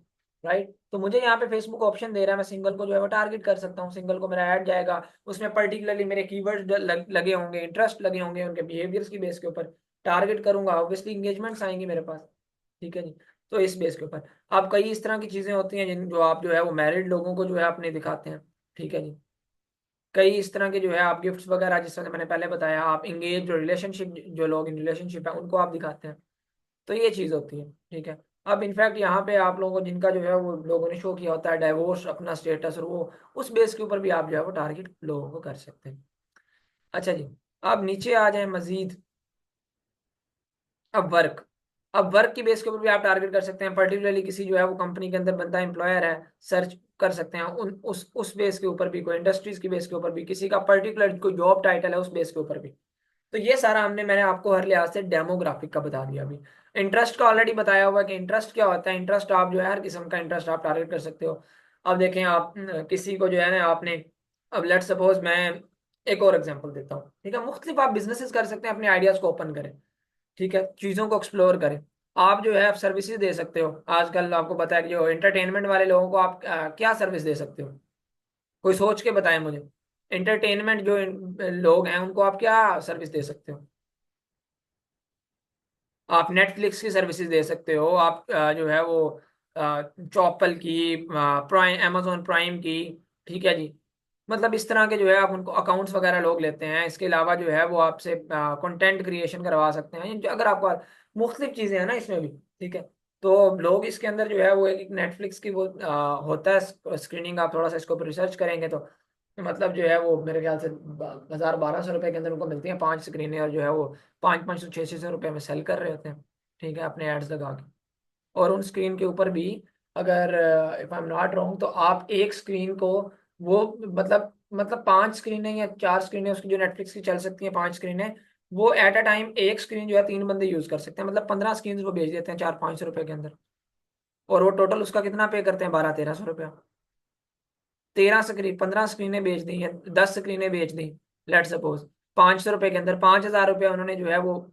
राइट, तो मुझे यहाँ पे फेसबुक ऑप्शन दे रहा है, मैं सिंगल को जो है वो टारगेट कर सकता हूँ। सिंगल को मेरा ऐड जाएगा, उसमें पर्टिकुलरली मेरे कीवर्ड लगे होंगे, इंटरेस्ट लगे होंगे, उनके बिहेवियर्स की बेस के ऊपर टारगेट करूंगा, ऑब्वियसली इंगेजमेंट्स आएंगे मेरे पास। ठीक है जी, तो इस बेस के ऊपर आप कई इस तरह की चीजें होती हैं जिन जो आप जो है वो मैरिड लोगों को जो है अपने दिखाते हैं। ठीक है जी, कई इस तरह के जो है आप गिफ्ट्स वगैरह, जिस तरह से मैंने पहले बताया, आप इंगेज जो रिलेशनशिप, जो लोग इन रिलेशनशिप है उनको आप दिखाते हैं। तो ये चीज़ होती है। ठीक है, अब इनफैक्ट यहाँ पे आप लोगों को जिनका जो है वो लोगों ने शो किया होता है डाइवोर्स अपना स्टेटस, और वो उस बेस के ऊपर भी आप जो है वो टारगेट लोगों को कर सकते हैं। अच्छा जी, अब नीचे आ जाए मजीद। अब वर्क, अब वर्क की बेस के ऊपर भी आप टारगेट कर सकते हैं, पर्टिकुलरली किसी जो है वो कंपनी के अंदर बंदा एम्प्लॉयर है, सर्च कर सकते हैं उन उस बेस के ऊपर भी, कोई इंडस्ट्रीज की बेस के ऊपर भी, किसी का पर्टिकुलर कोई जॉब टाइटल है उस बेस के ऊपर भी। तो ये सारा मैंने आपको हर लिहाज से डेमोग्राफिक का बता दिया अभी। इंटरेस्ट का ऑलरेडी बताया हुआ कि इंटरेस्ट क्या होता है। इंटरेस्ट आप जो है हर किस्म का इंटरेस्ट आप टारगेट कर सकते हो। अब देखें आप किसी को जो है ना आपने, अब लेट सपोज मैं एक और एग्जांपल देता हूँ, ठीक है, मुख्तलिफ आप बिजनेसेस कर सकते हैं, अपने आइडियाज को ओपन करें, ठीक है, चीज़ों को एक्सप्लोर करें। आप जो है आप सर्विसेज दे सकते हो। आजकल आपको पता है कि जो एंटरटेनमेंट वाले लोगों को आप क्या सर्विस दे सकते हो, कोई सोच के बताएं मुझे। एंटरटेनमेंट जो लोग हैं उनको आप क्या सर्विस दे सकते हो। आप नेटफ्लिक्स की सर्विसेज दे सकते हो, आप जो है वो चॉपल की, प्राइम, amazon प्राइम की, ठीक है जी। मतलब इस तरह के जो है आप उनको अकाउंट्स वगैरह लोग लेते हैं। इसके अलावा जो है वो आपसे कंटेंट क्रिएशन करवा सकते हैं, अगर आपको मुख्तलिफ चीज़ें हैं ना इसमें भी, ठीक है। तो लोग इसके अंदर जो है वो एक नेटफ्लिक्स की वो होता है स्क्रीनिंग, आप थोड़ा सा इसके ऊपर रिसर्च करेंगे तो मतलब जो है वो मेरे ख्याल से 1000-1200 रुपए के अंदर उनको मिलती हैं 5 स्क्रीनें, और जो है वो 500-600 रुपये में सेल कर रहे होते हैं, ठीक है, अपने एड्स लगा के। और उन स्क्रीन के ऊपर भी, अगर if I am not wrong, तो आप एक स्क्रीन को वो मतलब 5 स्क्रीनें या 4 स्क्रीनें उसकी जो नेटफ्लिक्स की चल सकती हैं, 5 स्क्रीनें, वो एट अ टाइम एक स्क्रीन जो है 3 बंदे यूज कर सकते हैं, मतलब 15 स्क्रीन वो बेच देते हैं 400-500 रुपए के अंदर। और वो टोटल उसका कितना पे करते हैं, 1200-1300 रुपया। 13 स्क्रीन, 15 स्क्रीनें बेच दी या 10 स्क्रीनें बेच दी, लेट सपोज 500 रुपए के अंदर 5000 रुपया उन्होंने जो है वो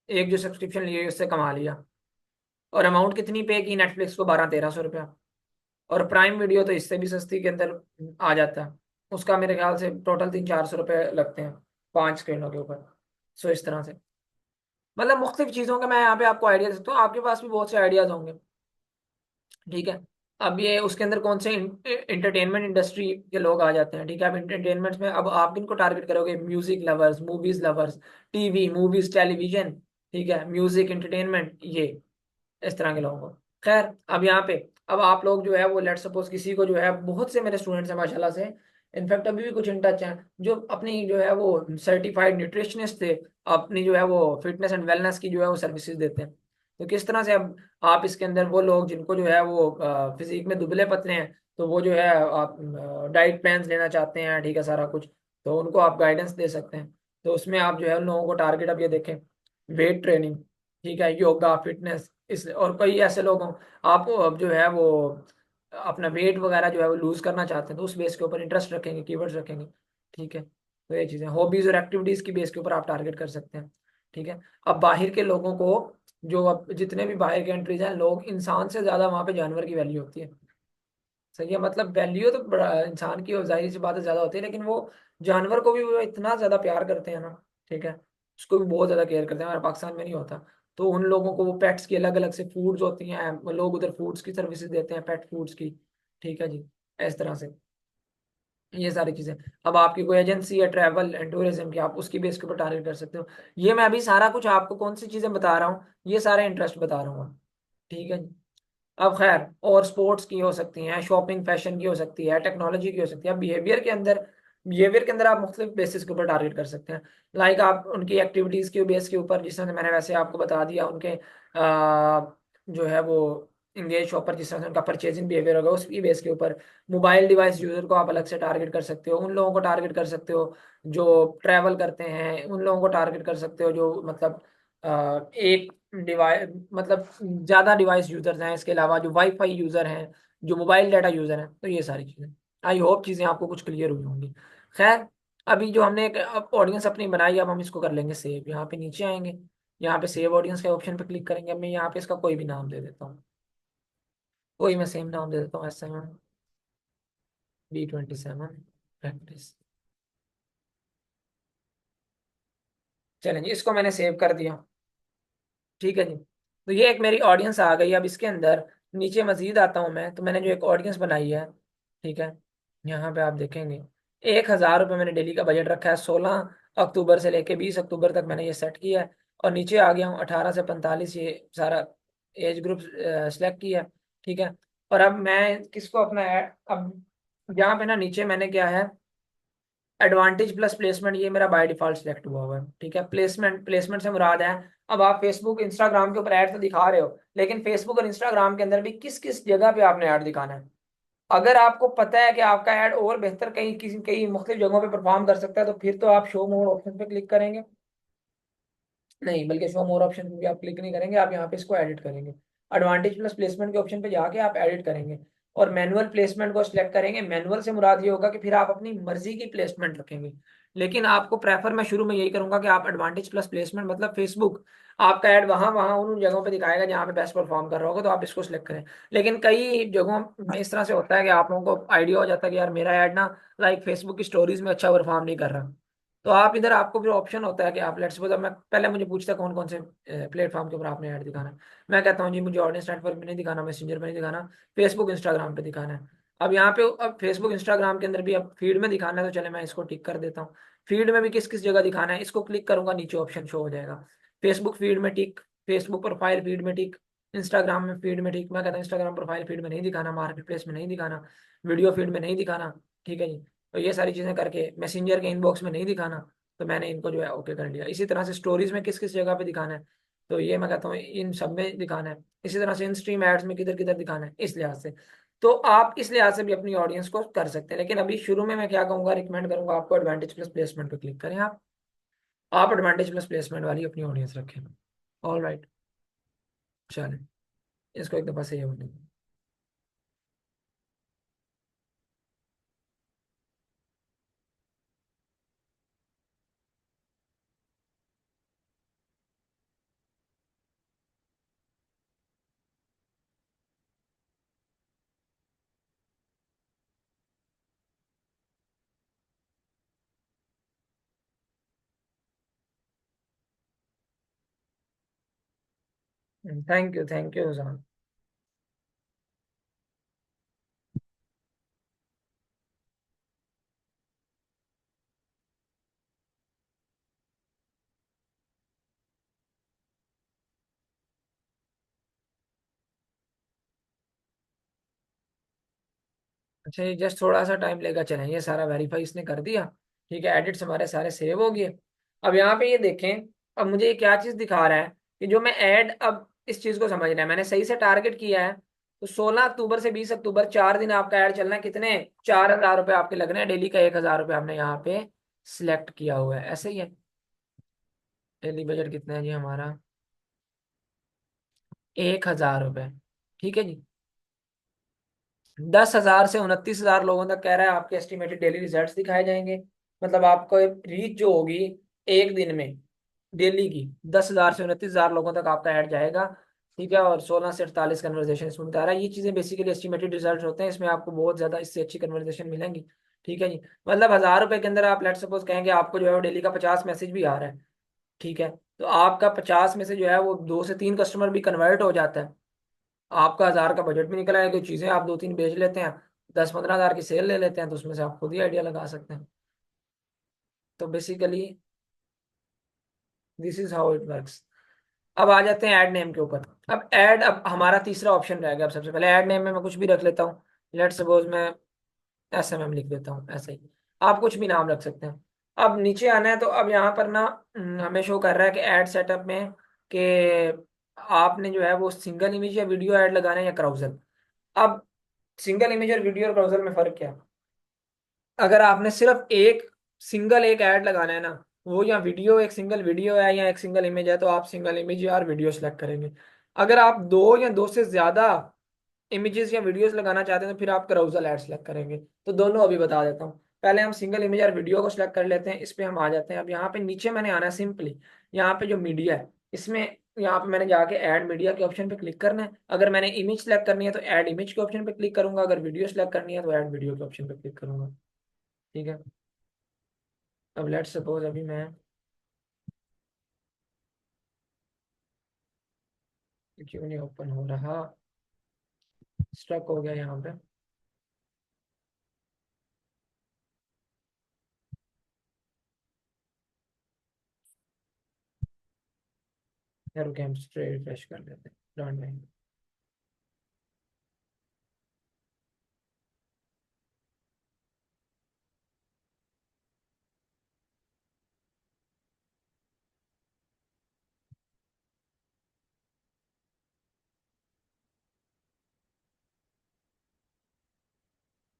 एक जो सब्सक्रिप्शन ली है उससे कमा लिया। और अमाउंट कितनी पे की नेटफ्लिक्स को, 1200-1300 रुपया। और प्राइम वीडियो तो इससे भी सस्ती के अंदर आ जाता है, उसका मेरे ख्याल से टोटल 300-400 रुपये लगते हैं 5 स्क्रीनों के ऊपर। सो इस तरह से मतलब मुख्तलिफ चीज़ों के मैं यहाँ पे आपको आइडिया देता हूँ, आपके पास भी बहुत से आइडियाज होंगे, ठीक है। अब ये उसके अंदर कौन से इंटरटेनमेंट इंडस्ट्री के लोग आ जाते हैं, ठीक है। अब इंटरटेनमेंट में अब आप किनको टारगेट करोगे, music lovers, movies lovers, TV movies television, ठीक है, म्यूजिक एंटरटेनमेंट, ये इस तरह के लोगों को। खैर अब यहाँ पे, अब आप लोग जो है वो लेट सपोज किसी को जो है, बहुत से मेरे स्टूडेंट्स हैं माशाल्लाह से, इनफैक्ट अभी भी कुछ इन टच हैं जो अपनी जो है वो सर्टिफाइड न्यूट्रिशनिस्ट थे, अपनी जो है वो फिटनेस एंड वेलनेस की जो है वो सर्विसेज देते हैं। तो किस तरह से अब आप इसके अंदर वो लोग जिनको जो है वो फिजिक में दुबले पतले हैं, तो वो जो है आप डाइट प्लान्स लेना चाहते हैं, ठीक है, सारा कुछ, तो उनको आप गाइडेंस दे सकते हैं। तो उसमें आप जो है उन लोगों को टारगेट, अब ये देखें, वेट ट्रेनिंग, ठीक है, योगा, फिटनेस, इस और कई ऐसे लोग हों, आप अब जो है वो अपना वेट वगैरह जो है वो लूज करना चाहते हैं, तो उस बेस के ऊपर इंटरेस्ट रखेंगे, कीवर्ड्स रखेंगे, ठीक है। तो ये चीज़ें हॉबीज और एक्टिविटीज की बेस के ऊपर आप टारगेट कर सकते हैं, ठीक है। अब बाहर के लोगों को, जो अब जितने भी बाहर के कंट्रीज हैं, लोग इंसान से ज्यादा वहाँ पे जानवर की वैल्यू होती है, सही है। मतलब वैल्यू तो बड़ा इंसान की और जाहिर सी बात है ज्यादा होती है, लेकिन वो जानवर को भी वो इतना ज्यादा प्यार करते हैं ना, ठीक है, उसको भी बहुत ज्यादा केयर करते हैं, हमारे पाकिस्तान में नहीं होता। तो उन लोगों को वो पेट्स की अलग अलग से फूड्स होती हैं, वो लोग उधर फूड्स की सर्विसेज देते हैं, पेट फूड्स की, ठीक है जी। इस तरह से ये सारी चीजें। अब आपकी कोई एजेंसी है ट्रैवल एंड टूरिज्म की, आप उसकी बेस के ऊपर टारगेट कर सकते हो। ये मैं अभी सारा कुछ आपको कौन सी चीजें बता रहा हूँ, ये सारे इंटरेस्ट बता रहा हूँ, ठीक है जी। अब खैर और स्पोर्ट्स की हो सकती हैं, शॉपिंग फैशन की हो सकती है, टेक्नोलॉजी की हो सकती है। अब बिहेवियर के अंदर आप मुख्तलिफ बेसिस के ऊपर टारगेट कर सकते हैं। लाइक आप उनकी एक्टिविटीज़ के बेस के ऊपर, जिस तरह से मैंने वैसे आपको बता दिया, उनके जो है वो इंगेज शॉपर, जिस तरह से उनका परचेजिंग बिहेवियर होगा उसकी बेस के ऊपर। मोबाइल डिवाइस यूज़र को आप अलग से टारगेट कर सकते हो, उन लोगों को टारगेट कर सकते हो जो ट्रैवल करते हैं, उन लोगों को टारगेट कर सकते हो जो मतलब एक डिवाइस, मतलब ज़्यादा डिवाइस यूज़र्स हैं, इसके अलावा जो वाईफाई यूज़र हैं, जो मोबाइल डाटा यूज़र हैं, तो ये सारी चीज़ें। आई होप चीज़ें आपको कुछ क्लियर हुई होंगी। खैर अभी जो हमने एक ऑडियंस अपनी बनाई, अब हम इसको कर लेंगे सेव। यहाँ पे नीचे आएंगे, यहाँ पे सेव ऑडियंस के ऑप्शन पे क्लिक करेंगे। अब मैं यहाँ पे इसका कोई भी नाम दे देता हूँ, कोई मैं सेम नाम दे देता हूँ, SM-B27 प्रैक्टिस। चलें जी, इसको मैंने सेव कर दिया, ठीक है जी। तो ये एक मेरी ऑडियंस आ गई। अब इसके अंदर नीचे मजीद आता हूँ मैं, तो मैंने जो एक ऑडियंस बनाई है, ठीक है, यहाँ पे आप देखेंगे 1000 रुपये मैंने डेली का बजट रखा है। 16 अक्टूबर से लेके 20 अक्टूबर तक मैंने ये सेट किया है। और नीचे आ गया हूँ 18 से 45, ये सारा एज ग्रुप सेलेक्ट किया। ठीक है। और अब मैं किसको अपना अब यहाँ पे ना नीचे मैंने क्या है, एडवांटेज प्लस प्लेसमेंट, ये मेरा बाय डिफॉल्ट सिलेक्ट हुआ हुआ है। ठीक है। प्लेसमेंट, प्लेसमेंट से मुराद है, अब आप फेसबुक इंस्टाग्राम के ऊपर ऐड तो दिखा रहे हो, लेकिन फेसबुक और इंस्टाग्राम के अंदर भी किस किस जगह पे आपने ऐड दिखाना है। अगर आपको पता है कि आपका ऐड और बेहतर कहीं किसी कई मुख्तलिफ जगहों पे परफॉर्म कर सकता है, तो फिर तो आप शो मोर ऑप्शन पे क्लिक करेंगे। नहीं, बल्कि शो मोर ऑप्शन पे भी आप क्लिक नहीं करेंगे, आप यहाँ पे इसको एडिट करेंगे। एडवांटेज प्लस प्लेसमेंट के ऑप्शन पे जाके आप एडिट करेंगे और मैनुअल प्लेसमेंट को सिलेक्ट करेंगे। मैनुअल से मुराद ये होगा कि फिर आप अपनी मर्जी की प्लेसमेंट रखेंगे। लेकिन आपको प्रेफर मैं शुरू में यही करूंगा कि आप एडवांटेज प्लस प्लेसमेंट मतलब फेसबुक आपका ऐड वहां वहां उन उन जगहों पे दिखाएगा जहाँ पे बेस्ट परफॉर्म कर रहा होगा, तो आप इसको सिलेक्ट करें। लेकिन कई जगहों में इस तरह से होता है कि आप लोगों को आइडिया हो जाता है कि यार मेरा ऐड ना लाइक फेसबुक की स्टोरीज में अच्छा परफॉर्म नहीं कर रहा, तो आप इधर आपको फिर ऑप्शन होता है कि आप लेट्स सपोज, अब मैं पहले मुझे पूछता है कौन कौन से प्लेटफॉर्म के ऊपर आपने ऐड दिखाना है। मैं कहता हूँ जी मुझे ऑडियंस नेटवर्क पे नहीं दिखाना, मैसेंजर पे नहीं दिखाना, फेसबुक इंस्टाग्राम पे दिखाना है। अब यहाँ पे अब फेसबुक इंस्टाग्राम के अंदर भी अब फीड में दिखाना है, तो चले मैं इसको टिक कर देता हूँ। फीड में भी किस किस जगह दिखाना है, इसको क्लिक करूंगा, नीचे ऑप्शन शो हो जाएगा। फेसबुक फीड में टिक, फेसबुक प्रोफाइल फीड में टिक, इंस्टाग्राम में फीड में टिक। मैं कहता हूँ इंस्टाग्राम प्रोफाइल फीड में नहीं दिखाना, मार्केट प्लेस में नहीं दिखाना, वीडियो फीड में नहीं दिखाना। ठीक है जी। तो ये सारी चीजें करके मैसेंजर के इनबॉक्स में नहीं दिखाना, तो मैंने इनको जो है ओके कर लिया। इसी तरह से स्टोरीज में किस किस जगह पे दिखाना है, तो ये मैं कहता हूँ इन सब में दिखाना है। इसी तरह से इन स्ट्रीम एड्स में किधर किधर दिखाना है, इस लिहाज से। तो आप इस लिहाज से भी अपनी ऑडियंस को कर सकते हैं। लेकिन अभी शुरू में मैं क्या कहूँगा, रिकमेंड करूंगा आपको एडवांटेज प्लस प्लेसमेंट पे क्लिक करें आप एडवांटेज प्लस प्लेसमेंट वाली अपनी ऑडियंस रखें। ऑल राइट, चलें, इसको एक दफ़ा सही होने दें। थैंक यू उजान। अच्छा, ये जस्ट थोड़ा सा टाइम लेगा, चलें, ये सारा वेरीफाई इसने कर दिया। ठीक है, एडिट्स हमारे सारे सेव हो गए। अब यहाँ पे ये देखें, अब मुझे ये क्या चीज़ दिखा रहा है कि जो मैं ऐड, अब इस चीज़ को समझना है, मैंने सही से टारगेट किया है। तो 16 अक्टूबर से 20 अक्टूबर 4 दिन आपका ऐड चलना है, कितने, 4,000 रुपये आपके लगने हैं डेली का, 1,000 रुपये आपने यहाँ पे सिलेक्ट किया हुआ है, ऐसे ही है। डेली बजट कितना है जी हमारा, 1,000 रुपये। ठीक है जी। 10,000 से 29,000 लोगों तक कह रहा है आपके एस्टिमेटेड डेली रिजल्ट्स दिखाए जाएंगे। मतलब आपको रीच जो होगी एक दिन में डेली की, 10,000 से 29,000 लोगों तक आपका ऐड जाएगा। ठीक है। और 16 से 48 कन्वर्जेशन इसमें बता रहा है। ये चीज़ें बेसिकली एस्टिमेटेड रिजल्ट होते हैं, इसमें आपको बहुत ज़्यादा इससे अच्छी कन्वर्जेशन मिलेंगी। ठीक है जी। मतलब 1,000 रुपए के अंदर आप लेट सपोज कहेंगे आपको जो है वो डेली का 50 मैसेज भी आ रहा है। ठीक है। तो आपका 50 में से जो है वो 2 से 3 कस्टमर भी कन्वर्ट हो जाता है, आपका 1,000 का बजट भी निकल आएगा। कोई चीज़ें आप 2-3 बेच लेते हैं, 10-15 हज़ार की सेल ले लेते हैं, तो उसमें से आप खुद ही आइडिया लगा सकते हैं। तो basically this is how it works. अब आ जाते हैं ऐड नेम के ऊपर। अब ऐड, अब हमारा तीसरा ऑप्शन रह गया। अब सबसे पहले ऐड नेम में मैं कुछ भी रख लेता हूँ। लेट सपोज मैं SMM लिख देता हूँ, ऐसे ही आप कुछ भी नाम रख सकते हैं। अब नीचे आना है, तो अब यहाँ पर ना हमें शो कर रहा है कि ऐड सेटअप में कि आपने जो है वो सिंगल इमेज या वीडियो ऐड लगाना है या क्राउजल। अब सिंगल इमेज और वीडियो और ब्राउजर में फर्क क्या है। अगर आपने सिर्फ एक सिंगल एक ऐड लगाना है ना, वो या वीडियो, एक सिंगल वीडियो है या एक सिंगल इमेज है, तो आप सिंगल इमेज या वीडियो सेलेक्ट करेंगे। अगर आप दो या दो से ज्यादा इमेजेस या वीडियोस लगाना चाहते हैं, तो फिर आप carousel ऐड सेलेक्ट करेंगे। तो दोनों अभी बता देता हूँ। पहले हम सिंगल इमेज और वीडियो को सिलेक्ट कर लेते हैं, इस पे हम आ जाते हैं। अब यहाँ पे नीचे मैंने आना है सिंपली, यहाँ पे जो मीडिया है इसमें, यहाँ पे मैंने जाके ऐड मीडिया के ऑप्शन पे क्लिक करना है। अगर मैंने इमेज सेलेक्ट करनी है तो ऐड इमेज के ऑप्शन पे क्लिक करूंगा, अगर वीडियो सेलेक्ट करनी है तो ऐड वीडियो के ऑप्शन पे क्लिक करूंगा। ठीक है। अब लेट्स सपोज अभी मैं, क्यों नहीं ओपन हो रहा, स्टक हो गया यहाँ पे। यार रुके, हम स्ट्रेट रिफ्रेश कर लेते हैं, डोंट माइंड।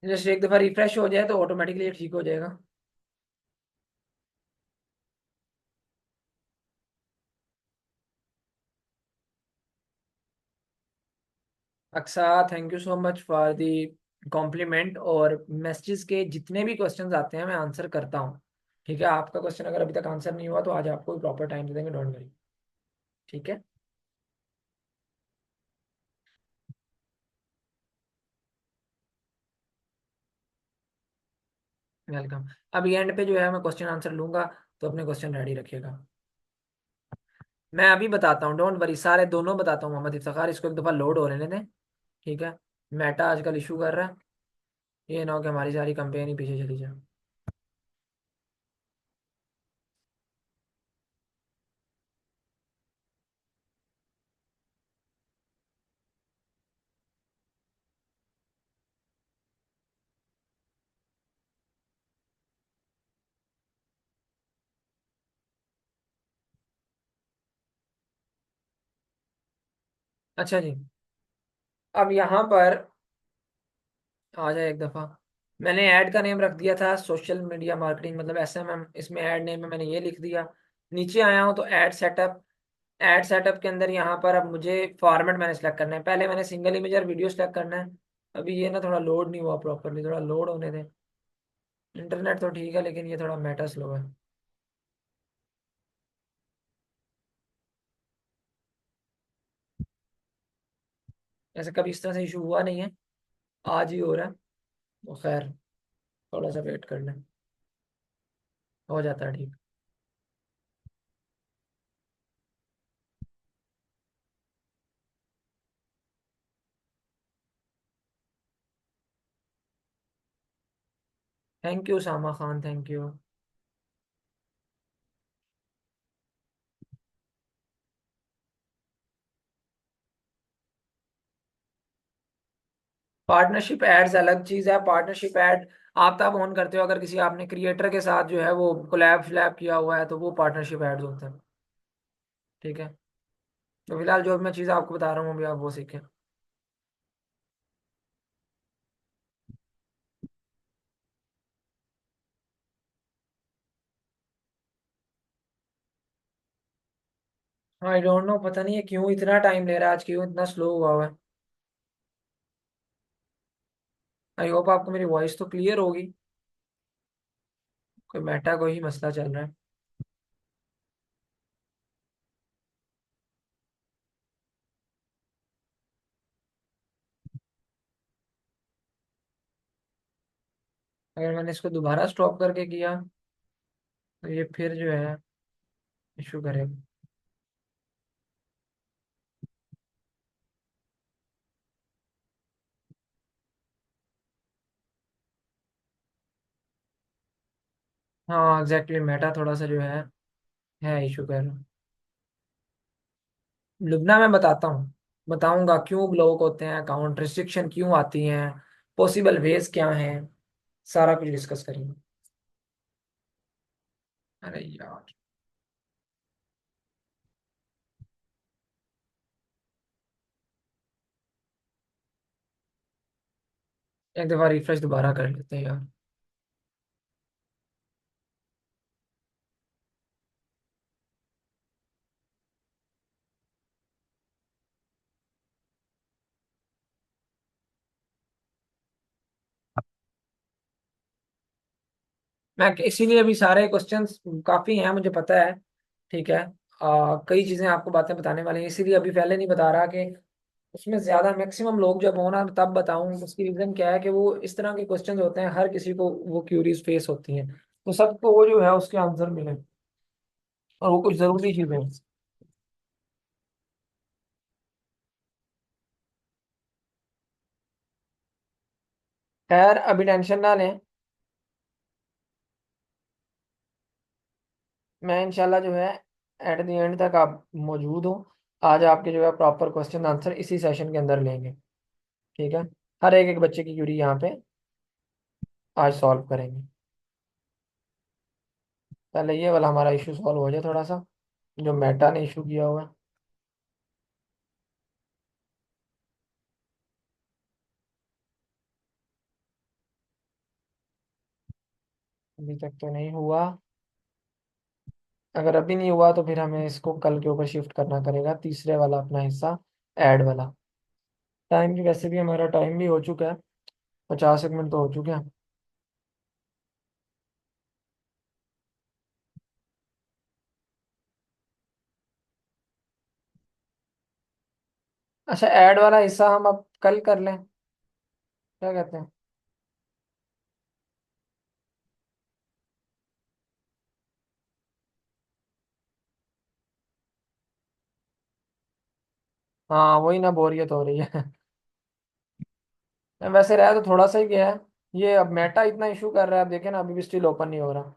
जस्ट एक दफ़ा रिफ्रेश हो जाए तो ऑटोमेटिकली ठीक हो जाएगा। Aqsa, thank you so much for the compliment. और मैसेजेस के जितने भी क्वेश्चंस आते हैं मैं आंसर करता हूँ। ठीक है, आपका क्वेश्चन अगर अभी तक आंसर नहीं हुआ तो आज आपको प्रॉपर टाइम दे देंगे, डोंट वरी। ठीक है, वेलकम। अभी एंड पे जो है मैं क्वेश्चन आंसर लूंगा, तो अपने क्वेश्चन रेडी रखिएगा। मैं अभी बताता हूँ, डोंट वरी, सारे दोनों बताता हूँ। मोहम्मद इफ्तार, इसको एक दफ़ा लोड हो लेने दें। ठीक है, मेटा आजकल इशू कर रहा है, ये ना हो कि हमारी सारी कंपेनी पीछे चली जाए। अच्छा जी, अब यहाँ पर आ जाए एक दफ़ा। मैंने ऐड का नेम रख दिया था सोशल मीडिया मार्केटिंग, मतलब SMM। इसमें ऐड नेम में मैंने ये लिख दिया। नीचे आया हूँ तो ऐड सेटअप। ऐड सेटअप के अंदर यहाँ पर अब मुझे फॉर्मेट मैंने सेलेक्ट करना है। पहले मैंने सिंगल इमेज और वीडियो सेलेक्ट करना है। अभी ये ना थोड़ा लोड नहीं हुआ प्रॉपरली, थोड़ा लोड होने दें। इंटरनेट तो ठीक है लेकिन ये थोड़ा मेटा स्लो है। ऐसे कभी इस तरह से इशू हुआ नहीं है, आज ही हो रहा है। तो खैर, थोड़ा सा वेट कर लें, हो जाता है ठीक। Thank you Sama Khan, thank you. Partnership ads अलग चीज है। पार्टनरशिप एड आप तब ऑन करते हो अगर किसी आपने क्रिएटर के साथ जो है वो कोलैब फ्लैब किया हुआ है, तो वो पार्टनरशिप एड्स होते हैं। ठीक है, तो फिलहाल जो मैं चीज़ आपको बता रहा हूँ अभी आप वो सीखें। आई डोंट नो, पता नहीं है क्यों इतना टाइम ले रहा है आज, क्यों इतना स्लो हुआ हुआ है। आई होप आपको मेरी वॉइस तो क्लियर होगी। कोई मेटा कोई ही मसला चल रहा है। अगर मैंने इसको दोबारा स्टॉप करके किया तो ये फिर जो है इशू करेगा। हाँ एग्जैक्टली, मेटा थोड़ा सा जो है इशू कर रहा। लुबना मैं बताता हूँ, बताऊंगा क्यों ब्लॉक होते हैं अकाउंट, रिस्ट्रिक्शन क्यों आती हैं, पॉसिबल वेज क्या हैं, सारा कुछ डिस्कस करेंगे। अरे यार, एक दफा रिफ्रेश दोबारा कर लेते हैं यार। मैं इसीलिए अभी सारे क्वेश्चंस काफी हैं मुझे पता है। ठीक है, कई चीजें आपको बातें बताने वाली हैं, इसीलिए अभी पहले नहीं बता रहा कि उसमें ज्यादा मैक्सिमम लोग जब होना तब बताऊं। उसकी रीजन क्या है कि वो इस तरह के क्वेश्चंस होते हैं, हर किसी को वो क्यूरीज फेस होती हैं, तो सबको वो जो है उसके आंसर मिले, और वो कुछ जरूरी चीजें हैं। खैर अभी टेंशन ना लें, मैं इंशाल्लाह जो है एट द एंड तक आप मौजूद हो। आज आपके जो है प्रॉपर क्वेश्चन आंसर इसी सेशन के अंदर लेंगे। ठीक है, हर एक एक बच्चे की क्यूरी यहाँ पे आज सॉल्व करेंगे। पहले ये वाला हमारा इशू सॉल्व हो जाए थोड़ा सा, जो मेटा ने इशू किया हुआ है। अभी तक तो नहीं हुआ। अगर अभी नहीं हुआ तो फिर हमें इसको कल के ऊपर शिफ्ट करना पड़ेगा, तीसरे वाला अपना हिस्सा, ऐड वाला। टाइम भी, वैसे भी हमारा टाइम भी हो चुका है, 50 एक मिनट तो हो चुके हैं। अच्छा, ऐड वाला हिस्सा हम अब कल कर लें, क्या कहते हैं? हाँ वही ना, बोरियत हो रही है। वैसे रहा तो थोड़ा सा ही गया है। ये अब मेटा इतना इशू कर रहा है, आप देखें ना, अभी भी स्टिल ओपन नहीं हो रहा।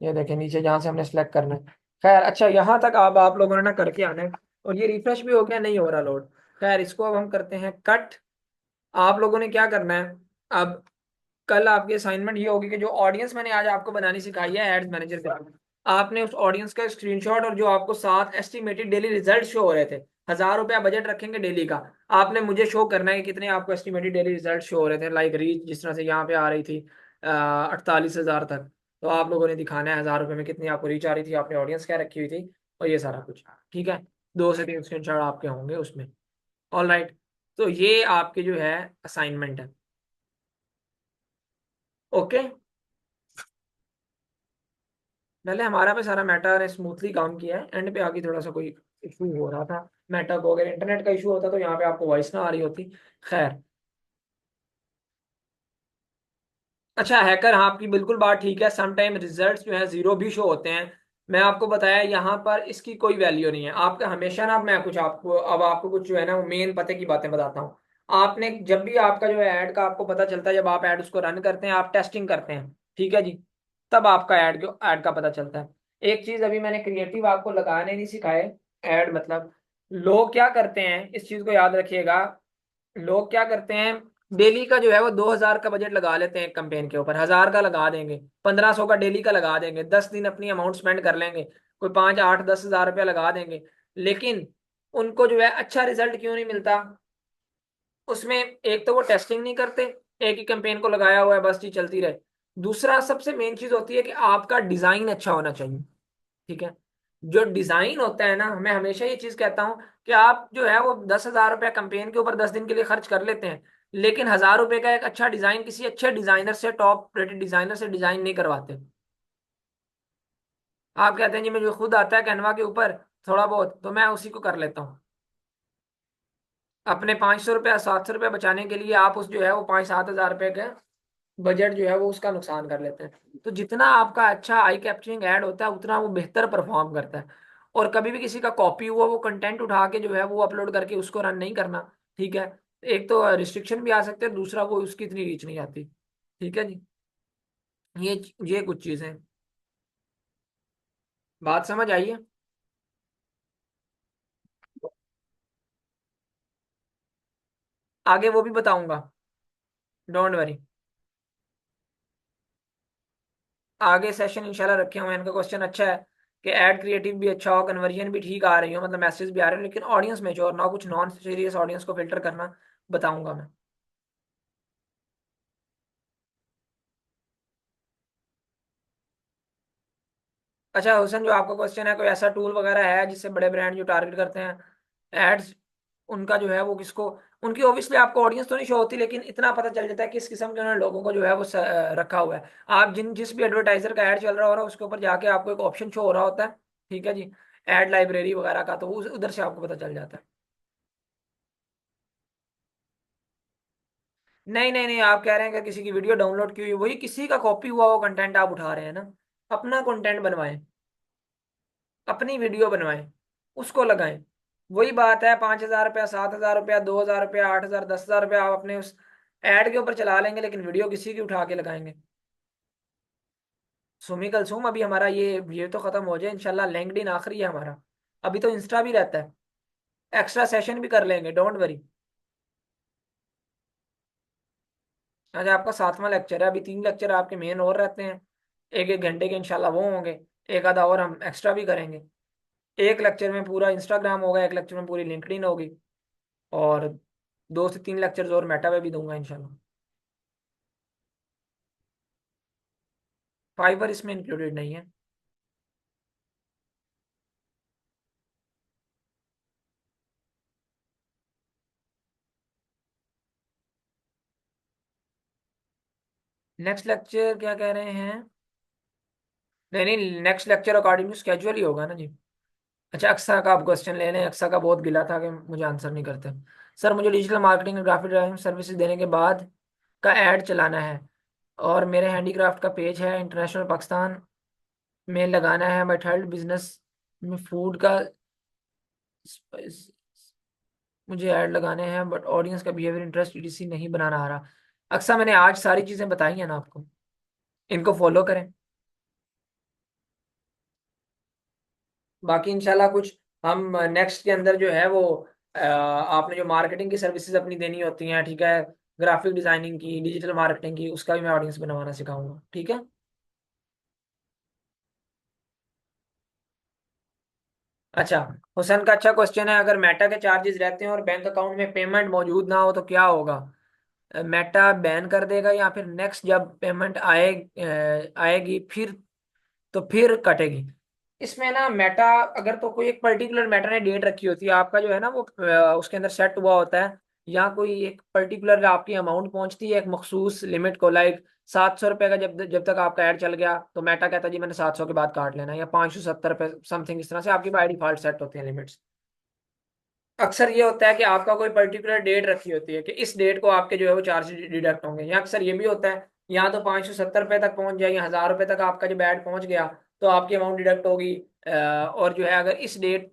ये देखें नीचे जहाँ से हमने सेलेक्ट करना है। खैर अच्छा, यहाँ तक अब आप लोगों ने ना करके आना है। और ये रिफ्रेश भी हो गया, नहीं हो रहा लोड। खैर इसको अब हम करते हैं कट। आप लोगों ने क्या करना है अब, कल आपकी असाइनमेंट ये होगी कि जो ऑडियंस मैंने आज आपको बनानी सिखाई है एड्स मैनेजर पे, आपने उस ऑडियंस का स्क्रीनशॉट और जो आपको साथ एस्टिमेटेड डेली रिजल्ट शो हो रहे थे, 1,000 रुपया बजट रखेंगे डेली का, आपने मुझे शो करना है कि कितने आपको एस्टिमेटेड डेली रिजल्ट शो हो रहे थे। लाइक रीच जिस तरह से यहाँ पे आ रही थी 48,000 तक, तो आप लोगों ने दिखाना है 1,000 रुपये में कितनी आपको रीच आ रही थी, आपने ऑडियंस क्या रखी हुई थी, और ये सारा कुछ। ठीक है, 2 से 3 स्क्रीनशॉट आपके होंगे उसमें। ऑल राइट, तो ये आपके जो है असाइनमेंट है। ओके, पहले हमारा पे सारा मेटा ने स्मूथली काम किया है, एंड पे आके थोड़ा सा कोई इशू हो रहा था। मेटा को अगर इंटरनेट का इशू होता तो यहाँ पे आपको वॉइस ना आ रही होती। खैर, अच्छा हैकर, हाँ आपकी बिल्कुल बात ठीक है, समटाइम रिजल्ट्स जो है जीरो भी शो होते हैं। मैं आपको बताया यहाँ पर इसकी कोई वैल्यू नहीं है आपका, हमेशा ना, मैं कुछ आपको अब आपको कुछ जो है ना वो मेन पते की बातें बताता हूँ। आपने जब भी आपका जो है ऐड का आपको पता चलता है, जब आप ऐड उसको रन करते हैं, आप टेस्टिंग करते हैं, ठीक है जी, तब आपका ऐड का पता चलता है। एक चीज अभी मैंने क्रिएटिव आपको लगाने नहीं सिखाए। ऐड मतलब, लोग क्या करते हैं, इस चीज को याद रखिएगा। लोग क्या करते हैं, डेली का जो है वो 2,000 का बजट लगा लेते हैं कैंपेन के ऊपर, 1,000 का लगा देंगे, 1,500 का डेली का लगा देंगे, 10 दिन अपनी अमाउंट स्पेंड कर लेंगे, कोई 5 8 10 हज़ार रुपया लगा देंगे। लेकिन उनको जो है अच्छा रिजल्ट क्यों नहीं मिलता? उसमें एक तो वो टेस्टिंग नहीं करते, एक ही कैंपेन को लगाया हुआ है बस जी चलती रहे। दूसरा सबसे मेन चीज होती है कि आपका डिजाइन अच्छा होना चाहिए। ठीक है, जो डिजाइन होता है ना, मैं हमेशा ये चीज कहता हूं कि आप जो है वो 10,000 रुपया कंपेन के ऊपर 10 दिन के लिए खर्च कर लेते हैं, लेकिन 1,000 रुपए का एक अच्छा डिजाइन किसी अच्छे डिजाइनर से, टॉप रेटेड डिजाइनर से डिजाइन नहीं करवाते। आप कहते हैं जी मुझे खुद आता है कैनवा के ऊपर थोड़ा बहुत, तो मैं उसी को कर लेता हूँ। अपने 500 रुपया 700 रुपया बचाने के लिए आप उस जो है वो 5 7 हज़ार रुपये का बजट जो है वो उसका नुकसान कर लेते हैं। तो जितना आपका अच्छा आई कैप्चरिंग ऐड होता है उतना वो बेहतर परफॉर्म करता है। और कभी भी किसी का कॉपी हुआ वो कंटेंट उठा के जो है वो अपलोड करके उसको रन नहीं करना। ठीक है, एक तो रिस्ट्रिक्शन भी आ सकते हैं, दूसरा वो उसकी इतनी रीच नहीं आती। ठीक है जी, ये ये कुछ चीजें, बात समझ आई है? आगे वो भी बताऊंगा, डोंट वरी। आगे सेशन इंशाल्लाह रखे हुए हैं, इनका क्वेश्चन अच्छा है कि ऐड क्रिएटिव भी अच्छा हो, कन्वर्जन भी ठीक आ रही हो, मतलब मैसेज भी आ रहे हैं, लेकिन ऑडियंस मेच्योर ना हो, कुछ नॉन सीरियस ऑडियंस को फिल्टर करना बताऊंगा मैं। अच्छा हुसन, जो आपका क्वेश्चन है, कोई ऐसा टूल वगैरह है जिससे बड़े ब्रांड जो टारगेट करते हैं एड्स, उनका जो है वो किसको, उनकी ऑब्वियसली आपको ऑडियंस तो नहीं शो होती, लेकिन इतना पता चल जाता है किस किस्म के उन्होंने लोगों को जो है वो रखा हुआ है। आप जिस भी एडवर्टाइजर का ऐड चल रहा हो रहा है उसके ऊपर जाके आपको एक ऑप्शन शो हो रहा होता है। ठीक है जी, एड लाइब्रेरी वगैरह का, तो उधर से आपको पता चल जाता है। नहीं नहीं नहीं, आप कह रहे हैं कि किसी की वीडियो डाउनलोड की हुई, वही किसी का कॉपी हुआ वो कंटेंट आप उठा रहे हैं ना। अपना कंटेंट बनवाएं, अपनी वीडियो बनवाएं, उसको लगाएं। वही बात है, 5,000 रुपया 7,000 रुपया 2,000 रुपया 8,000 10,000 रुपया आप अपने उस एड के ऊपर चला लेंगे, लेकिन वीडियो किसी की उठा के लगाएंगे। सुमी कलसूम, अभी हमारा ये तो खत्म हो जाए इंशाल्लाह, लिंक्डइन आखिरी है हमारा। अभी तो इंस्टा भी रहता है, एक्स्ट्रा सेशन भी कर लेंगे, डोंट वरी। आज आपका 7वां लेक्चर है, अभी 3 लेक्चर आपके मेन और रहते हैं, एक एक घंटे के इंशाल्लाह वो होंगे। एक आधा और हम एक्स्ट्रा भी करेंगे। एक लेक्चर में पूरा इंस्टाग्राम होगा, एक लेक्चर में पूरी लिंक्डइन होगी, और 2 से 3 लेक्चर्स और मेटा पे भी दूंगा इंशाल्लाह। फाइवर इसमें इंक्लूडेड नहीं है। नेक्स्ट लेक्चर क्या कह रहे हैं? नहीं नहीं, next lecture according to schedule ही होगा ना जी। अच्छा, अक्सा का आप क्वेश्चन ले लें। अक्सा का बहुत गिला था कि मुझे आंसर नहीं करते। सर मुझे डिजिटल मार्केटिंग और ग्राफिक डिजाइनिंग सर्विसेज देने के बाद का एड चलाना है, और मेरे हैंडीक्राफ्ट का पेज है इंटरनेशनल पाकिस्तान में लगाना है। मैं थर्ड बिजनेस में फूड का मुझे ऐड लगाने हैं, बट ऑडियंस का बिहेवियर इंटरेस्ट ईटीसी नहीं बनाना आ रहा। अक्सर मैंने आज सारी चीजें बताई हैं ना आपको, इनको फॉलो करें। बाकी इंशाल्लाह कुछ हम नेक्स्ट के अंदर जो है वो आपने जो मार्केटिंग की सर्विसेज अपनी देनी होती हैं, ठीक है, ग्राफिक डिजाइनिंग की, डिजिटल मार्केटिंग की, उसका भी मैं ऑडियंस बनवाना सिखाऊंगा, ठीक है। अच्छा, हुसैन का अच्छा क्वेश्चन है। अगर मेटा के चार्जेस रहते हैं और बैंक अकाउंट में पेमेंट मौजूद ना हो तो क्या होगा? मेटा बैन कर देगा, या फिर नेक्स्ट जब पेमेंट आएगी फिर कटेगी? इसमें ना मेटा, अगर तो कोई एक पर्टिकुलर मेटा ने डेट रखी होती है, आपका जो है ना वो उसके अंदर सेट हुआ होता है, या कोई एक पर्टिकुलर आपकी अमाउंट पहुंचती है एक मखसूस लिमिट को, लाइक 700 रुपये का, जब जब तक आपका ऐड चल गया तो मेटा कहता है जी मैंने 700 के बाद काट लेना, या 570 रुपये समथिंग, इस तरह से आपकी बाई डिफॉल्ट सेट होती है लिमिट्स। अक्सर ये होता है कि आपका कोई पर्टिकुलर डेट रखी होती है कि इस डेट को आपके जो है वो चार्ज डिडक्ट होंगे, या अक्सर ये भी होता है या तो 570 रुपये तक पहुंच जाए, या 1000 रुपये तक आपका जो बैड पहुंच गया तो आपकी अमाउंट डिडक्ट होगी। और जो है अगर इस डेट,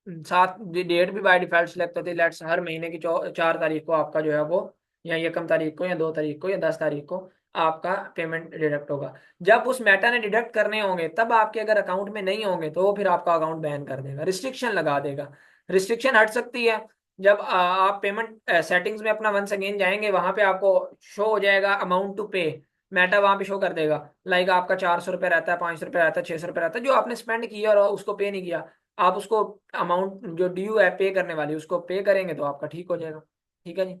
सात डेट भी बाय डिफॉल्ट सिलेक्ट होती है, लेट्स हर महीने की 4 तारीख को आपका जो है वो, या यकम तारीख को, या 2 तारीख को, या 10 तारीख को आपका पेमेंट डिडक्ट होगा। जब उस मेटा ने डिडक्ट करने होंगे तब आपके अगर अकाउंट में नहीं होंगे तो वो फिर आपका अकाउंट बैन कर देगा, रिस्ट्रिक्शन लगा देगा। रिस्ट्रिक्शन हट सकती है जब आप पेमेंट सेटिंग्स में अपना वंस अगेन जाएंगे, वहां पे आपको शो हो जाएगा अमाउंट टू पे। मेटा वहां पे शो कर देगा, लाइक आपका 400 रुपये रहता है, 500 रुपये रहता है, 600 रुपये रहता है, जो आपने स्पेंड किया और उसको पे नहीं किया, आप उसको अमाउंट जो ड्यू है पे करने वाली उसको पे करेंगे तो आपका ठीक हो जाएगा। ठीक है जी।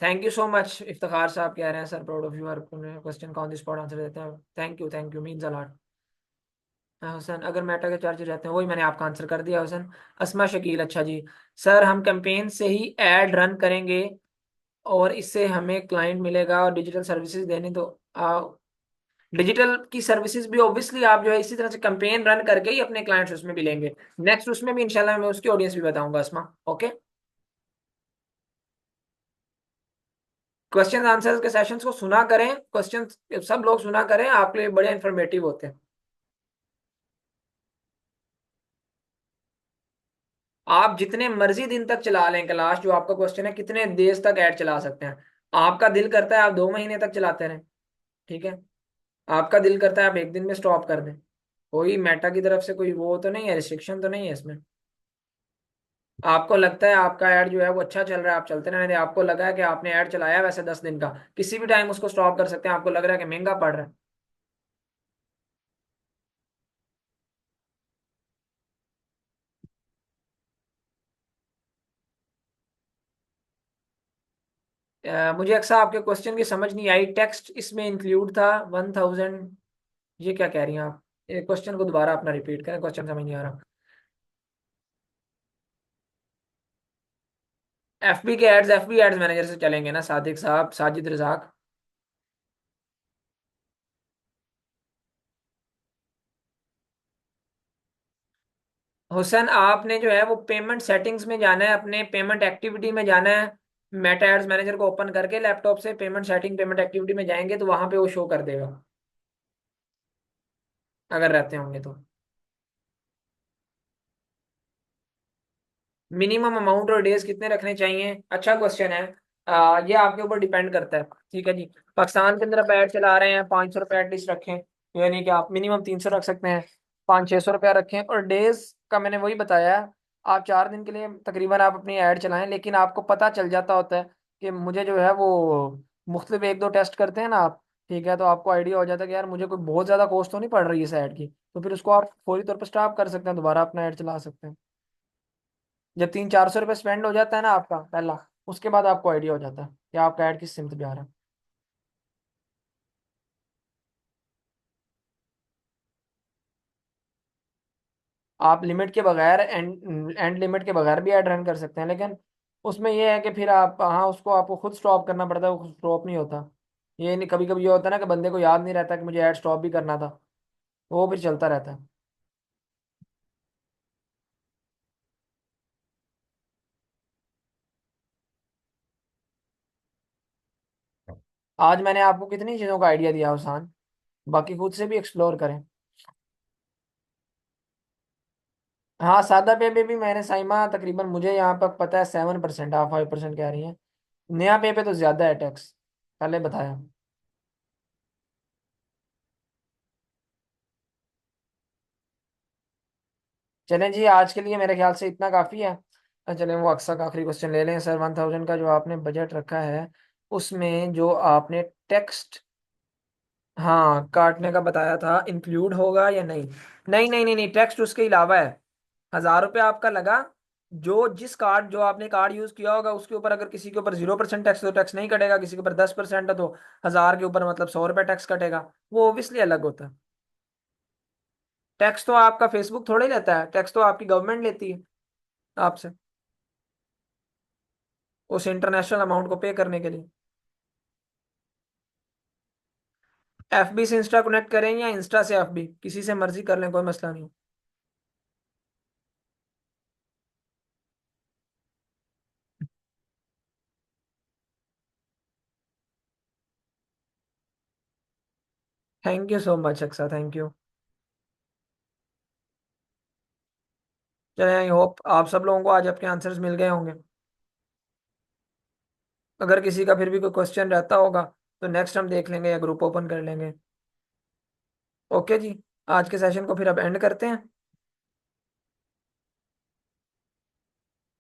Thank you so much. Iftikhar साहब कह रहे हैं सर प्राउड ऑफ यू, हर क्वेश्चन का ऑन द स्पॉट आंसर देते हैं। Thank you means a lot. Hussain, अगर मेटा के चार्जेस रहते हैं, वही मैंने आपका आंसर कर दिया हुसैन। अस्मा शकील, अच्छा जी। सर हम कैंपेन से ही एड रन करेंगे और इससे हमें क्लाइंट मिलेगा, और डिजिटल सर्विसेज देने तो डिजिटल की सर्विसेज भी ऑब्वियसली आप जो है इसी तरह से कैंपेन रन करके ही अपने क्लाइंट्स उसमें भी लेंगे। नेक्स्ट उसमें भी इंशाल्लाह मैं उसकी ऑडियंस भी बताऊंगा अस्मा। ओके। क्वेश्चन आंसर्स के सेशंस को सुना करें, क्वेश्चन सब लोग सुना करें, आपके लिए बड़े इंफॉर्मेटिव होते हैं। आप जितने मर्जी दिन तक चला लें क्लास, जो आपका क्वेश्चन है कितने देर तक ऐड चला सकते हैं, आपका दिल करता है आप 2 महीने तक चलाते रहें, ठीक है। आपका दिल करता है आप एक दिन में स्टॉप कर दें, कोई मेटा की तरफ से कोई वो तो नहीं है, रिस्ट्रिक्शन तो नहीं है इसमें। आपको लगता है आपका ऐड जो है वो अच्छा चल रहा है, आप चलते रहें। आपको लगा है कि आपने ऐड चलाया है वैसे 10 दिन का, किसी भी टाइम उसको स्टॉप कर सकते हैं, आपको लग रहा है कि महंगा पड़ रहा है। मुझे अक्सर आपके क्वेश्चन की समझ नहीं आई। टेक्स्ट इसमें इंक्लूड था 1000, ये क्या कह रही हैं आप? क्वेश्चन को दोबारा अपना रिपीट करें, क्वेश्चन समझ नहीं आ रहा। एफबी एड्स मैनेजर से चलेंगे ना सादिक साहब, साजिद रजाक। हुसैन आपने जो है वो पेमेंट सेटिंग्स में जाना है, अपने पेमेंट एक्टिविटी में जाना है। मेटा एड्स मैनेजर को ओपन करके लैपटॉप से पेमेंट सेटिंग, पेमेंट एक्टिविटी में जाएंगे तो वहां पे वो शो कर देगा, अगर रहते होंगे तो। मिनिमम अमाउंट और डेज कितने रखने चाहिए? अच्छा क्वेश्चन है। ये आपके ऊपर डिपेंड करता है, ठीक है जी। पाकिस्तान के अंदर आप ऐड चला रहे हैं, 500 रुपये एटलीस्ट रखें, यानी कि आप मिनिमम 300 रख सकते हैं, 500-600 रुपया रखें। और डेज का मैंने वही बताया, आप 4 दिन के लिए तकरीबन आप अपनी ऐड चलाएं, लेकिन आपको पता चल जाता होता है कि मुझे जो है वो मुख्तलिफ एक दो टेस्ट करते हैं ना आप, ठीक है, तो आपको आइडिया हो जाता है कि यार मुझे कोई बहुत ज़्यादा कॉस्ट तो नहीं पड़ रही है इस ऐड की, तो फिर उसको आप फौरी तौर पर स्टॉप कर सकते हैं, दोबारा अपना ऐड चला सकते हैं। जब 300-400 रुपये स्पेंड हो जाता है ना आपका पहला, उसके बाद आपको आइडिया हो जाता है कि आपका ऐड किस सिमत जा रहा है। आप लिमिट के बगैर एंड एंड लिमिट के बगैर भी ऐड रन कर सकते हैं, लेकिन उसमें ये है कि फिर आप, हाँ, उसको आपको खुद स्टॉप करना पड़ता है, वो स्टॉप नहीं होता। ये नहीं, कभी कभी ये होता है ना कि बंदे को याद नहीं रहता कि मुझे ऐड स्टॉप भी करना था, वो फिर चलता रहता है। आज मैंने आपको कितनी चीज़ों का आइडिया दिया आसान, बाकी खुद से भी एक्सप्लोर करें। हाँ, सादा पे भी मैंने साइमा तकरीबन, मुझे यहाँ पर पता है 7%, आप 5% कह रही हैं। नया पे तो ज्यादा है टैक्स, पहले बताया। चलें जी, आज के लिए मेरे ख्याल से इतना काफी है। चलें, वो अक्सर का आखिरी क्वेश्चन ले लें सर। 1000 का जो आपने बजट रखा है, उसमें जो आपने टेक्स्ट, हाँ, काटने का बताया था, इंक्लूड होगा या नहीं? नहीं नहीं नहीं नहीं, टेक्स्ट उसके अलावा है। 1000 रुपये आपका लगा। जो जिस कार्ड, जो आपने कार्ड यूज किया होगा उसके ऊपर, अगर किसी के ऊपर 0% टैक्स, तो टैक्स नहीं कटेगा, किसी के ऊपर 10% है तो 1000 के ऊपर मतलब 100 रुपये टैक्स कटेगा। वो ओबियसली अलग होता है। टैक्स तो आपका फेसबुक थोड़ा ही लेता है, टैक्स तो आपकी गवर्नमेंट लेती है आपसे, उस इंटरनेशनल अमाउंट को पे करने के लिए। एफबी से इंस्टा कनेक्ट करें या इंस्टा से एफबी, किसी से मर्जी कर लें, कोई मसला नहीं। Thank you so much Aqsa, thank you. चले, आई होप आप सब लोगों को आज आपके आंसर्स मिल गए होंगे। अगर किसी का फिर भी कोई क्वेश्चन रहता होगा तो नेक्स्ट हम देख लेंगे या ग्रुप ओपन कर लेंगे। ओके जी, आज के सेशन को फिर अब एंड करते हैं।